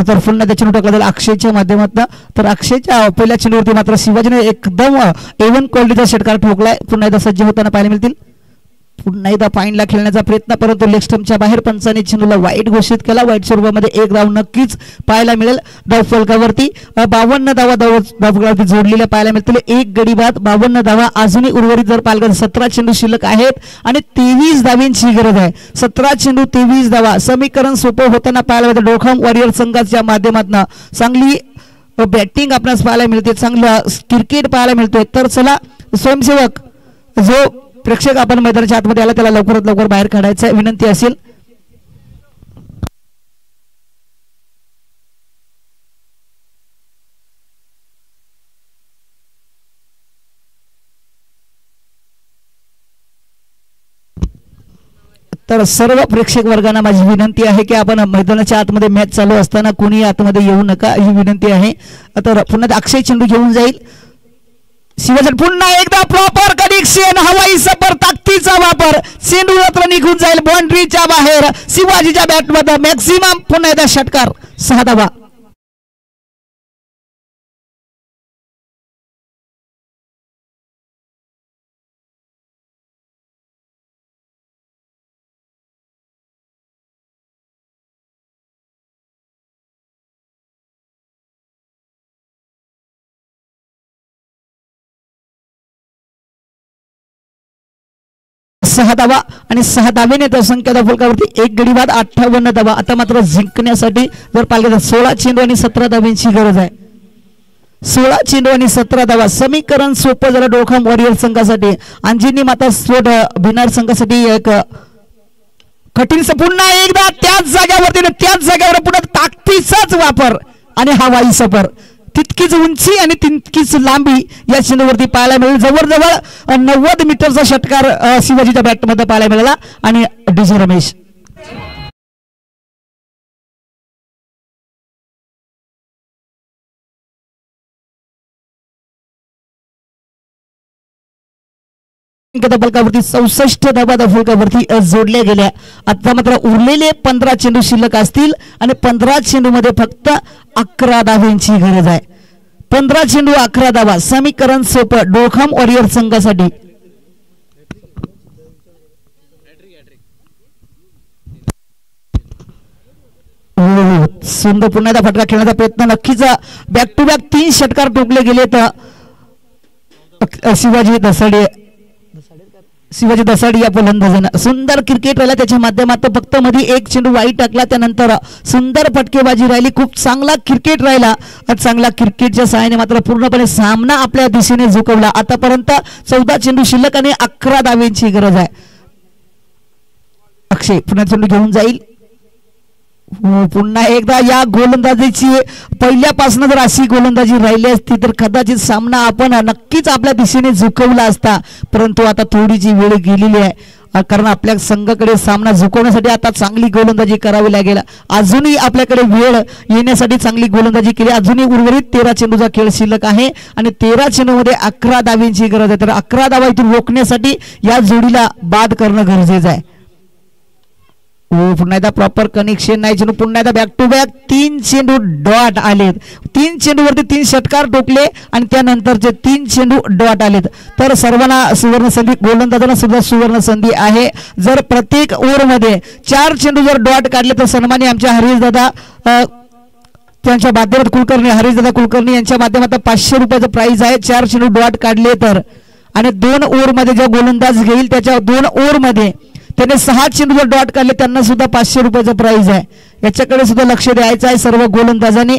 तर पुन्हा त्या चेंडू टाकला अक्षयच्या माध्यमातून. तर अक्षयच्या पहिल्या चेंडूवरती मात्र शिवाजीने एकदम A1 क्वालिटीचा षटकार ठोकलाय. पुन्हा एकदा सज्ज होताना पाहायला मिळतील. पुन्हा एकदा फाईनला खेळण्याचा प्रयत्न, परंतु लेग स्टंपच्या बाहेर पंचाने चेंडूला वाईट घोषित केला. वाईट स्वरूपामध्ये एक धाव नक्कीच पाहायला मिळेल. धाव फलकावरती 52 धावा धावफलकावरती जोडलेल्या पाहायला मिळतील. एक गडी बाद 52 धावा. अजूनही उर्वरित जर पाहिलं 17 चेंडू शिल्लक आहेत आणि 23 धावांची गरज आहे. 17 चेंडू 23 धावा. समीकरण सोपं होताना पाहायला मिळतं. डोळखाम वॉरियर संघाच्या माध्यमातून चांगली बॅटिंग आपल्यास पाहायला मिळते, चांगलं क्रिकेट पाहायला मिळतोय. तर चला स्वयंसेवक जो प्रेक्षक आपण मैदानाच्या आतमध्ये आला त्याला लवकरात लवकर बाहेर काढायचा विनंती असेल. तर सर्व प्रेक्षक वर्गांना माझी विनंती आहे की आपण मैदानाच्या आतमध्ये मॅच चालू असताना कोणी आतमध्ये येऊ नका ही विनंती आहे. तर पुन्हा अक्षय चेंडू घेऊन जाईल. शिवाजी पुन्हा एकदा प्रॉपर कनेक्शन, हवाई सफर, ताकदीचा वापर, चेंडू मात्र निघून जाईल बाउंड्रीच्या बाहेर. शिवाजीच्या बॅटमध्ये मॅक्सिमम पुन्हा एकदा षटकार, 6 धावा. सहा धावा आणि 6 धावेने तर संख्या फलकावरती एक गडी बाद 58 धावा. आता मात्र जिंकण्यासाठी जर पाहिलं तर 16 चेंडू आणि 17 धावांची गरज आहे. 16 चेंडू आणि 17 धावा. समीकरण सोपं झालं डोळखाम वॉरियर संघासाठी. अंजिनी माता स्फोट भिनार संघासाठी एक कठीण. पुन्हा एकदा त्याच जागेवर पुन्हा ताकदीचाच वापर आणि हवाई सफर. तितकीच उंची आणि तितकीच लांबी या चेंडूवरती पाहायला मिळेल. जवळजवळ 90 मीटरचा षटकार शिवाजीच्या बॅटमध्ये पाहायला मिळाला आणि डीजे रमेश फलकावरती 64 धावा फलकावरती जोडल्या गेल्या. आता मात्र उरलेले 15 चेंडू शिल्लक असतील आणि 15 चेंडू मध्ये फक्त 11 धावांची गरज आहे. 15 चेंडू 11 धावा. समीकरण सोपं डोळखाम वॉरियर संघासाठी. सुंदर पुन्हा एकदा फटका खेळण्याचा प्रयत्न. नक्कीच बॅक टू बॅक 3 षटकार टोकले गेले तर शिवाजी दसाडी या फलंदाजानं सुंदर क्रिकेट राहिला. त्याच्या माध्यमातून फक्त मध्ये एक चेंडू वाईट टाकला, त्यानंतर सुंदर फटकेबाजी राहिली. खूप चांगला क्रिकेट राहिला. चांगला क्रिकेटच्या सहाय्याने मात्र पूर्णपणे सामना आपल्या दिशेने झुकवला. आतापर्यंत 14 चेंडू शिल्लक आणि 11 धावांची गरज आहे. अक्षय पुन्हा चेंडू घेऊन जाईल. पुन्हा एकदा या गोलंदाजीची पहिल्यापासून जर अशी गोलंदाजी राहिली असती तर कदाचित सामना आपण नक्कीच आपल्या दिशेने झुकवला असता. परंतु आता थोडीशी वेळ गेलेली आहे, कारण आपल्या संघाकडे सामना झुकवण्यासाठी आता चांगली गोलंदाजी करावी लागेल. अजूनही आपल्याकडे वेळ येण्यासाठी चांगली गोलंदाजी केली. अजूनही उर्वरित 13 चेंडूचा खेळ शिल्लक आहे आणि 13 चेंडूमध्ये 11 धावांची गरज आहे. तर 11 धावा इथून रोखण्यासाठी या जोडीला बाद करणं गरजेचं आहे. पुन्हा एकदा प्रॉपर कनेक्शन नाही. चेंडू पुन्हा एकदा बॅक टू बॅक 3 चेंडू डॉट आलेत. 3 चेंडूवरती 3 षटकार टोकले आणि त्यानंतरचे 3 चेंडू डॉट आलेत. तर सर्वांना सुवर्ण संधी, गोलंदाजांना सुद्धा सुवर्ण संधी आहे. जर प्रत्येक ओव्हरमध्ये 4 चेंडू जर डॉट काढले तर सन्मानी आमच्या हरीशदादा त्यांच्या माध्यमात हरीशदादा कुलकर्णी यांच्या माध्यमातून 500 रुपयाचं प्राइज आहे. 4 चेंडू डॉट काढले तर आणि 2 ओव्हरमध्ये जो गोलंदाज घेईल त्याच्या 2 ओव्हरमध्ये त्याने 6 चेंडू जर डॉट काढले त्यांना सुद्धा 500 रुपयाचं प्राइज आहे. याच्याकडे सुद्धा लक्ष द्यायचं आहे सर्व गोलंदाजांनी.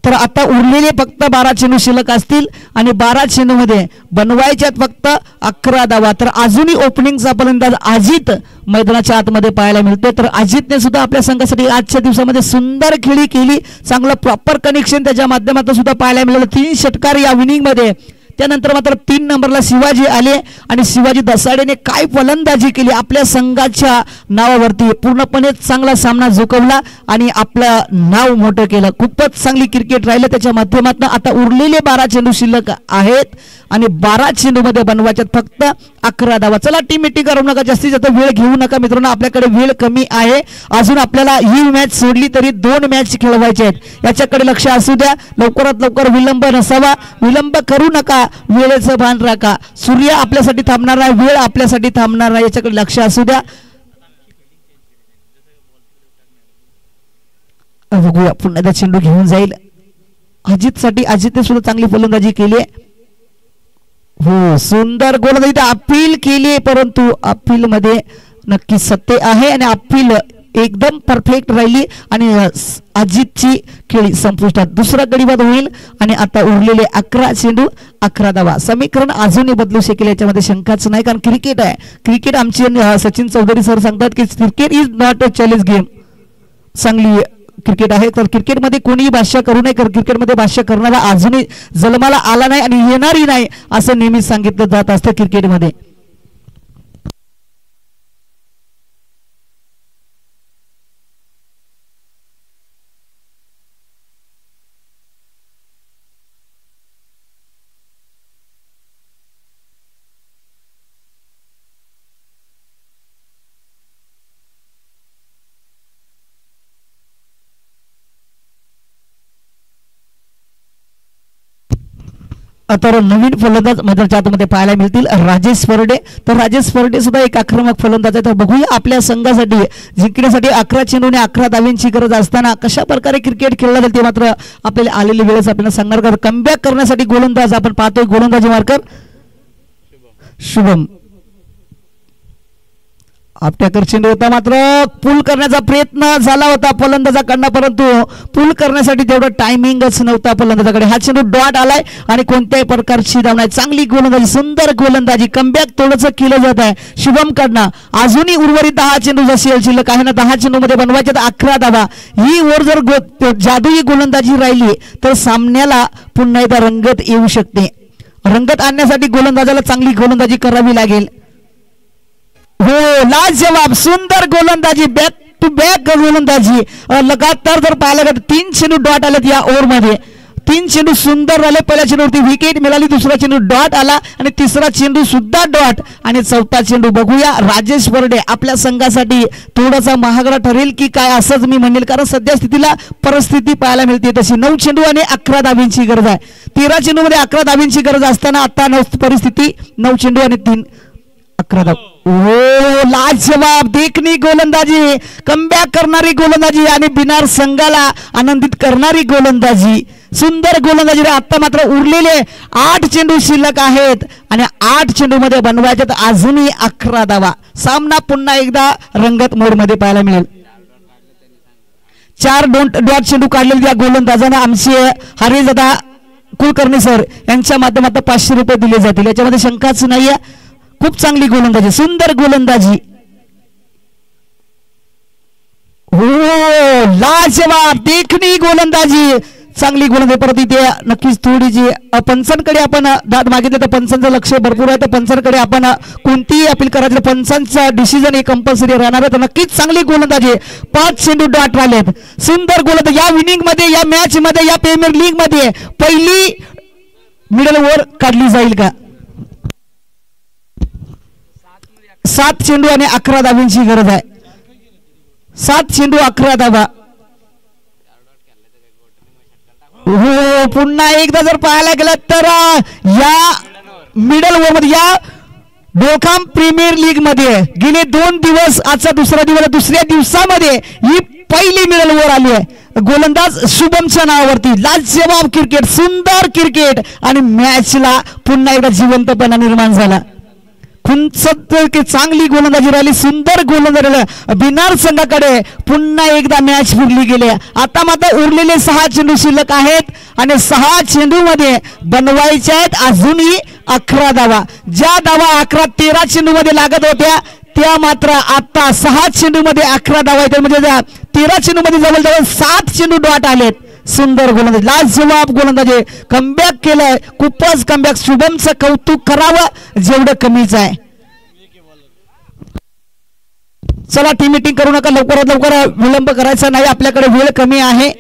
तर आता उरलेले फक्त 12 चेंडू शिल्लक असतील आणि 12 चेंडूमध्ये बनवायच्यात फक्त 11 धावा. तर अजूनही ओपनिंगचा फलंदाज अजित मैदानाच्या आतमध्ये पाहायला मिळतो. तर अजितने सुद्धा आपल्या संघासाठी आजच्या दिवसामध्ये सुंदर खेळी केली. चांगलं प्रॉपर कनेक्शन त्याच्या माध्यमातून सुद्धा पाहायला मिळालं. 3 षटकार या विनिंगमध्ये. त्यानंतर मात्र 3 नंबरला शिवाजी आले आणि शिवाजी दसाडेने काय फलंदाजी केली. आपल्या संघाच्या नावावरती पूर्णपणे चांगला सामना झुकवला आणि आपलं नाव मोठं केलं. खूपच चांगली क्रिकेट राहिलं त्याच्या माध्यमातून. आता उरलेले 12 चेंडू शिल्लक आहेत आणि 12 चेंडूमध्ये बनवायच्यात फक्त 11 धावा. चला टीम मीटिंग करू नका, जास्तीत जास्त वेळ घेऊ नका मित्रांनो. आपल्याकडे वेळ कमी आहे. अजून आपल्याला ही मॅच सोडली तरी 2 मॅच खेळवायचे आहेत. याच्याकडे लक्ष असू द्या. लवकरात लवकर विलंब नसावा. विलंब करू नका. राखा, वेळेचं भान राखा. सूर्य आपल्यासाठी थांबणार नाही, वेळ आपल्यासाठी थांबणार नाही, याच्याकडे लक्ष असू द्या. बघूया पुन्हा एकदा चेंडू घेऊन जाईल अजित साठी. अजितने सुद्धा चांगली फलंदाजी केली आहे. हो, सुंदर गोलंदाजी अपील केली, परंतु अपील मध्ये नक्की सत्य आहे आणि अपील एकदम परफेक्ट राहिली आणि अजितची खेळी संपुष्टात. दुसरा गडी बाद होईल आणि आता उरलेले 11 चेंडू 11 धावा. समीकरण अजूनही बदलू शकेल, याच्यामध्ये शंकाच नाही, कारण क्रिकेट आहे. क्रिकेट आमचे सचिन चौधरी सर सांगतात की cricket is not a challenge game. चांगली क्रिकेट आहे, तर क्रिकेटमध्ये कोणीही भाष्य करू नये, कारण क्रिकेटमध्ये भाष्य करणारा अजूनही जन्माला आला नाही आणि येणारही नाही असं नेहमीच सांगितलं जात असतं क्रिकेटमध्ये. तर नवीन फलंदाज मैदानाच्या आतमध्ये पाहायला मिळतील राजेश परडे. तर राजेश परडे सुद्धा एक आक्रमक फलंदाज आहे. तर बघूया आपल्या संघासाठी जिंकण्यासाठी 11 चेंडूने 11 धावांची गरज असताना कशा प्रकारे क्रिकेट खेळला जाईल ते मात्र आपल्याला आलेली वेळेस आपल्याला सांगणार. का कमबॅक करण्यासाठी गोलंदाज आपण पाहतोय, गोलंदाजी मार्कर शुभम. आपट्याकर चेंडू होता, मात्र पूल करण्याचा प्रयत्न झाला होता फलंदाजाकडनं, परंतु पूल करण्यासाठी तेवढं टायमिंगच नव्हता फलंदाजाकडे. हा चेंडू डॉट आलाय आणि कोणत्याही प्रकारची धाव नाही. चांगली गोलंदाजी, सुंदर गोलंदाजी, कमबॅक थोडंसं केलं जात आहे शुभम कडनं. अजूनही उर्वरित 10 चेंडू जशी शिल्लक आहे ना, 10 चेंडू मध्ये बनवायचे 11 धावा. ही ओव्हर जर जादुई गोलंदाजी राहिली तर सामन्याला पुन्हा एकदा रंगत येऊ शकते. रंगत आणण्यासाठी गोलंदाजाला चांगली गोलंदाजी करावी लागेल. हो, लाजवाब सुंदर गोलंदाजी, बॅक टू बॅक गोलंदाजी लगातार जर पाहायला गेलं 3 चेंडू डॉट आलेत या ओव्हर मध्ये. 3 चेंडू सुंदर आले. पहिल्या चेंडूवरती विकेट मिळाली, दुसरा चेंडू डॉट आला आणि तिसरा चेंडू सुद्धा डॉट आणि चौथा चेंडू. बघूया राजेश बर्डे आपल्या संघासाठी थोडासा महागडा ठरेल की काय असंच मी म्हणेल, कारण सध्या स्थितीला परिस्थिती पाहायला मिळते तशी. 9 चेंडू आणि 11 धाबींची गरज आहे. 13 चेंडू मध्ये 11 धाबींची गरज असताना आता परिस्थिती 9 चेंडू आणि 11 धाव. हो, लाजवाब देखणी गोलंदाजी, कमबॅक करणारी गोलंदाजी आणि बिनार संघाला आनंदित करणारी गोलंदाजी, सुंदर गोलंदाजी. आता मात्र उरलेले 8 चेंडू शिल्लक आहेत आणि 8 चेंडू मध्ये बनवायचे तर अजूनही 11 धावा. सामना पुन्हा एकदा रंगत मोड मध्ये पाहायला मिळेल. 4 डॉट चेंडू काढलेले या गोलंदाजांना आमचे हरिदादा कुलकर्णी सर यांच्या माध्यमातून 500 रुपये दिले जातील, याच्यामध्ये शंकाच नाहीये. खूप चांगली गोलंदाजी, सुंदर गोलंदाजी. हो, लाजवाब देखणी गोलंदाजी, चांगली गोलंदाजी. परत इथे नक्कीच थोडीशी पंचांकडे आपण दाद मागितले तर पंचांचं लक्ष भरपूर आहे. तर पंचांकडे आपण कोणतीही अपील करायचं, पंचांचा डिसिजन हे कंपल्सरी राहणार आहे. तर नक्कीच चांगली गोलंदाजी. 5 चेंडू डॉट राहिलेत. सुंदर गोलंदाजी. या विनिंग मध्ये, या मॅच मध्ये, या प्रीमियर लीग मध्ये पहिली मिडल ओव्हर काढली जाईल का? 7 चेंडू आणि 11 धावांची गरज आहे. 7 चेंडू 11 धावा. हो, पुन्हा एकदा जर पाहायला गेलं तर या मिडल ओव्हर मध्ये, या डोकाम प्रीमियर लीग मध्ये गेले 2 दिवस, आजचा दुसरा दिवस, दुसऱ्या दिवसामध्ये ही पहिली मिडल ओव्हर आली आहे गोलंदाज शुभमच्या नावावरती. लाजवाब क्रिकेट, सुंदर क्रिकेट आणि मॅचला पुन्हा एकदा जिवंतपणा निर्माण झाला. चांगली गोलंदाजी राहिली, सुंदर गोलंदाजी. बिनार संघाकडे पुन्हा एकदा मॅच फिरली गेली. आता मात्र उरलेले 6 चेंडू शिल्लक आहेत आणि 6 चेंडू मध्ये बनवायचे आहेत अजूनही 11 धावा. ज्या धावा 13 चेंडू मध्ये लागत होत्या त्या मात्र आता 6 चेंडू मध्ये 11 धावा आहेत. म्हणजे 13 चेंडू मध्ये जवळजवळ 7 चेंडू डॉट आलेत. सुंदर गोलंदाजी, लाजवाब गोलंदाजी, कमबॅक केलंय, खूपच कमबॅक. शुभमचं कौतुक करावं जेवढं कमीच आहे. चला, टीम मीटिंग करू नका, लवकरात लवकर विलंब करायचा नाही, आपल्याकडे वेळ कमी आहे.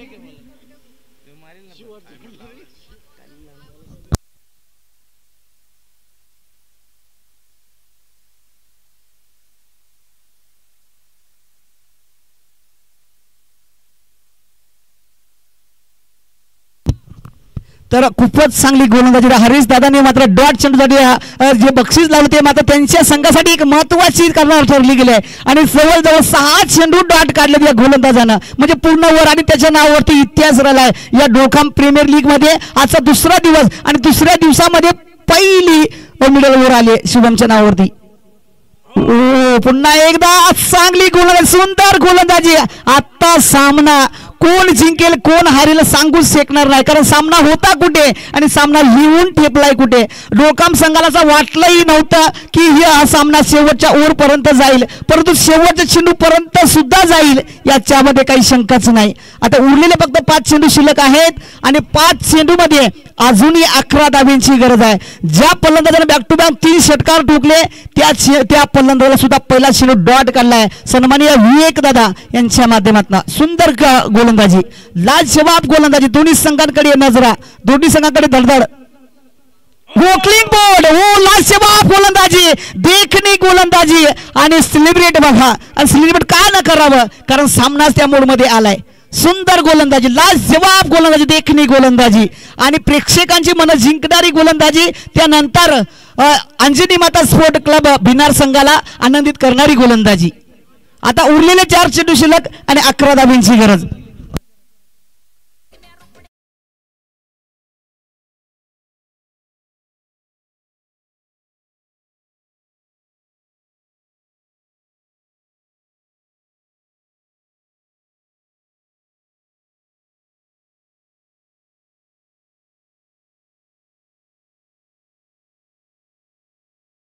तर खूपच चांगली गोलंदाजी हरीश दादांनी मात्र डॉट चेंडूसाठी जे बक्षीस लावलं ते मात्र त्यांच्या संघासाठी एक महत्वाची करणार ठरली गेली आहे आणि जवळजवळ 6 चेंडू डॉट काढले या गोलंदाजानं म्हणजे पूर्ण वर आणि त्याच्या नावावरती इतिहास राहिलाय या डोकाम प्रीमियर लीग मध्ये आजचा दुसरा दिवस आणि दुसऱ्या दिवसामध्ये पहिली मिडल ओव्हर आली शुभमच्या नावावरती पुन्हा एकदा चांगली गोलंदाजी सुंदर गोलंदाजी आता सामना कोण जिंकेल कोण हारेल सांगूच शकणार नाही कारण सामना होता कुठे आणि सामना लिहून ठेपलाय कुठे डोकाम संघाला वाटलंही नव्हतं की हा सामना शेवटच्या ओव्हर पर्यंत जाईल परंतु शेवटच्या चेंडू पर्यंत सुद्धा जाईल याच्यामध्ये काही शंकाच नाही आता उरलेले फक्त 5 चेंडू शिल्लक आहेत आणि 5 चेंडू मध्ये अजूनही 11 धाब्यांची गरज आहे ज्या फलंदाजाने बॅक टू बॅक 3 षटकार ठोकले त्या फलंदाजाला सुद्धा पहिला चेंडू डॉट काढलाय सन्माननीय विवेक दादा यांच्या माध्यमातून सुंदर गोलंदाजी लाजवाब गोलंदाजी दोन्ही संघांकडे नजरा दोन्ही संघांकडे धडधड क्लीन बोर्ड लाजवाब गोलंदाजी देखणी गोलंदाजी आणि सेलिब्रेट बघा आणि सेलिब्रेट का न करावं कारण सामनाच त्या मोड मध्ये आलाय सुंदर गोलंदाजी लाजवाब गोलंदाजी देखणी गोलंदाजी आणि प्रेक्षकांची मन जिंकणारी गोलंदाजी त्यानंतर अंजनी माता स्पोर्ट क्लब भिनार संघाला आनंदित करणारी गोलंदाजी आता उरलेले 4 चेंडू शिल्लक आणि 11 धाब्यांची गरज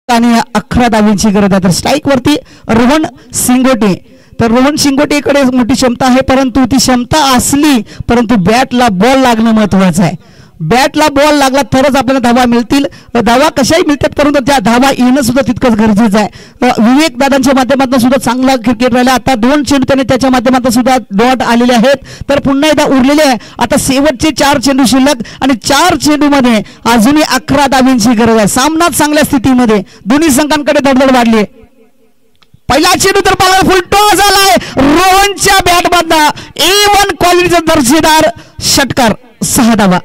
आणि 11 धाब्यांची गरज आहे तर स्ट्राईक वरती रोहन सिंगोटे तर रोहन सिंगोटेकडे मोठी क्षमता आहे परंतु ती क्षमता असली परंतु बॅटला बॉल लागणं महत्वाचं आहे बॅटला बॉल लागला तरच आपल्याला धावा मिळतील धावा कशाही मिळतात परंतु त्या धावा येणं सुद्धा तितकंच गरजेचं आहे विवेक दादांच्या माध्यमातून सुद्धा चांगला क्रिकेट राहिला आता 2 चेंडू त्याने त्याच्या माध्यमातून सुद्धा डॉट आलेले आहेत तर पुन्हा एकदा उरलेले आहे आता शेवटचे 4 चेंडू शिल्लक आणि 4 चेंडू मध्ये अजूनही 11 धाब्यांची गरज आहे सामना चांगल्या स्थितीमध्ये दोन्ही संघांकडे धडधड वाढली पहिला चेंडू तर पाला फुलटॉस झालाय रोहनच्या बॅटमधनं A1 क्वालिटीचा दर्जेदार षटकार 6 धावा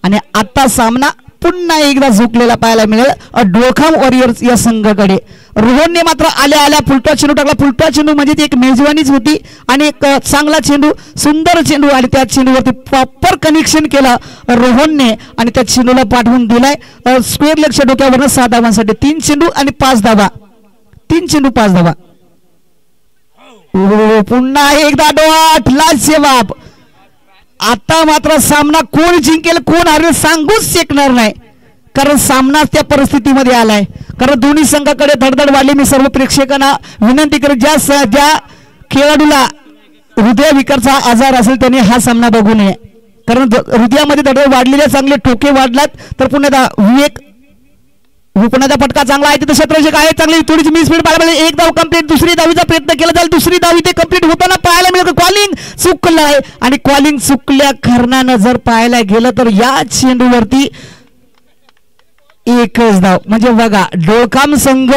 आणि आता सामना पुन्हा एकदा झुकलेला पाहायला मिळेल डोकाम वॉरियर्स या संघाकडे रोहनने मात्र आल्या फुलटॉस चेंडू टाकला फुलटॉस चेंडू म्हणजे ती एक मेजवानीच होती आणि एक चांगला चेंडू सुंदर चेंडू आणि त्या चेंडूवरती प्रॉपर कनेक्शन केलं रोहनने आणि त्या चेंडूला पाठवून दिलाय स्क्वेअर लेगच्या डोक्यावरनं 6 धावांसाठी 3 चेंडू आणि 5 धावा 3 चेंडू 5 धावा पुन्हा एकदा डॉट लाजवाब आता मात्र सामना कोण जिंकेल कोण हारेल सांगूच शकणार नाही कारण सामना त्या परिस्थितीमध्ये आलाय कारण दोन्ही संघाकडे धडधड वाढली मी सर्व प्रेक्षकांना विनंती करेन ज्या खेळाडूला हृदयविकारचा आजार असेल त्याने हा सामना बघू नये कारण हृदयामध्ये धडधड वाढलेले चांगले ठोके वाढलात तर पुन्हा विवेक पुण्याचा फटका चांगला आहे तिथे क्षेत्ररक्षक आहे चांगली थोडीशी मिस स्पीड पाहायला मिळेल एक धाव कंप्लीट दुसरी धावीचा प्रयत्न केला जाईल दुसरी धाव इथे कंप्लीट होताना पाहायला मिळेल कॉलिंग चुकलं आहे आणि कॉलिंग चुकल्या कारणानं जर पाहायला गेलं तर या चेंडूवरती एकच धाव म्हणजे बघा डोकाम संघ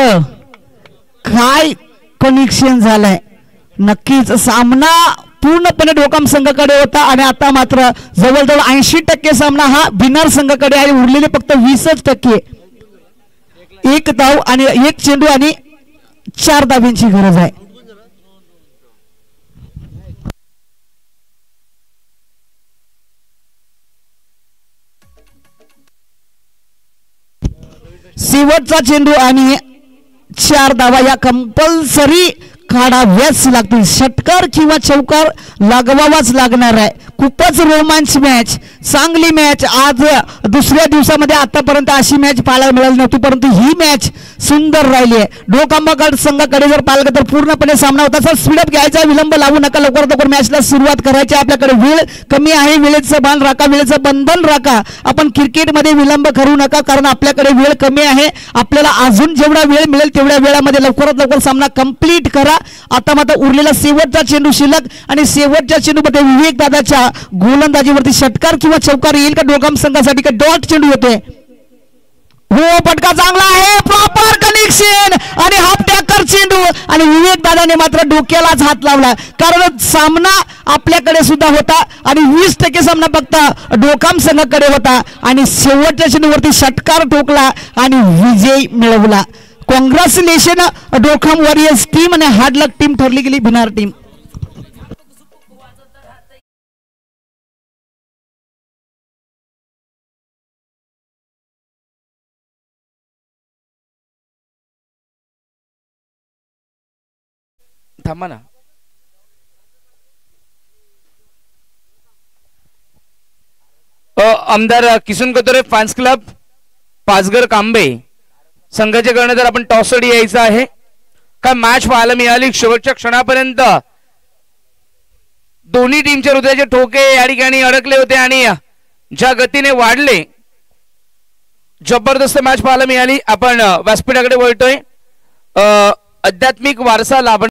काय कनेक्शन झालंय नक्कीच सामना पूर्णपणे डोकाम संघाकडे होता आणि आता मात्र जवळजवळ 80% सामना हा भिनार संघाकडे आहे उरलेले फक्त 20% एक धाव आणि 1 चेंडू आणि 4 धाब्यांची गरज आहे शेवटचा चेंडू आणि 4 धावा या कंपल्सरी काढाव्याच लागतील षटकार किंवा चौकार लागवावाच लागणार आहे खूपच रोमांच मॅच चांगली मॅच आज दुसऱ्या दिवसामध्ये आतापर्यंत अशी मॅच पाहायला मिळाली नव्हती परंतु ही मॅच सुंदर राहिली आहे डोकांबगड संघाकडे जर पाहिलं तर पूर्णपणे सामना होता सर स्पीडअप घ्यायचा विलंब लावू नका लवकरात लवकर मॅचला सुरुवात करायची आपल्याकडे वेळ कमी आहे वेळेचं भान राखा वेळेचं बंधन राखा आपण क्रिकेटमध्ये विलंब करू नका कारण आपल्याकडे वेळ कमी आहे आपल्याला अजून जेवढा वेळ मिळेल तेवढ्या वेळामध्ये लवकरात लवकर सामना कंप्लीट करा आता मात्र उरलेला शेवटचा चेंडू शिल्लक आणि शेवटच्या चेंडूमध्ये विवेक दादाच्या गोलंदाजीवरती षटकार किंवा चौकार येईल का डोकाम संघासाठी का डॉट चेंडू होते हो पटका चांगला आहे प्रॉपर कनेक्शन आणि हाफ टॅकर चेंडू आणि विवेक दादाने मात्र डोक्यालाच हात लावला कारण सामना आपल्याकडे सुद्धा होता आणि 20% सामना फक्त डोकाम संघाकडे होता आणि शेवटच्या चेंडूवरती षटकार ठोकला आणि विजय मिळवला. कॉंग्रॅच्युलेशन डोकाम वॉरियर्स टीम आणि हार्ड लक टीम ठरली गेली भिनार टीम. थांबा ना. आमदार किसन कतोरे फॅन्स क्लब पाचघर कांबे संघाच्या कर्णधार आपण टॉससाठी यायचं आहे. काय मॅच पाहायला मिळाली शेवटच्या क्षणापर्यंत दोन्ही टीमच्या हृदयाचे ठोके या ठिकाणी अडकले होते आणि ज्या गतीने वाढले जबरदस्त मॅच पाहायला मिळाली. आपण व्यासपीठाकडे वळतोय. आध्यात्मिक वारसा लाभ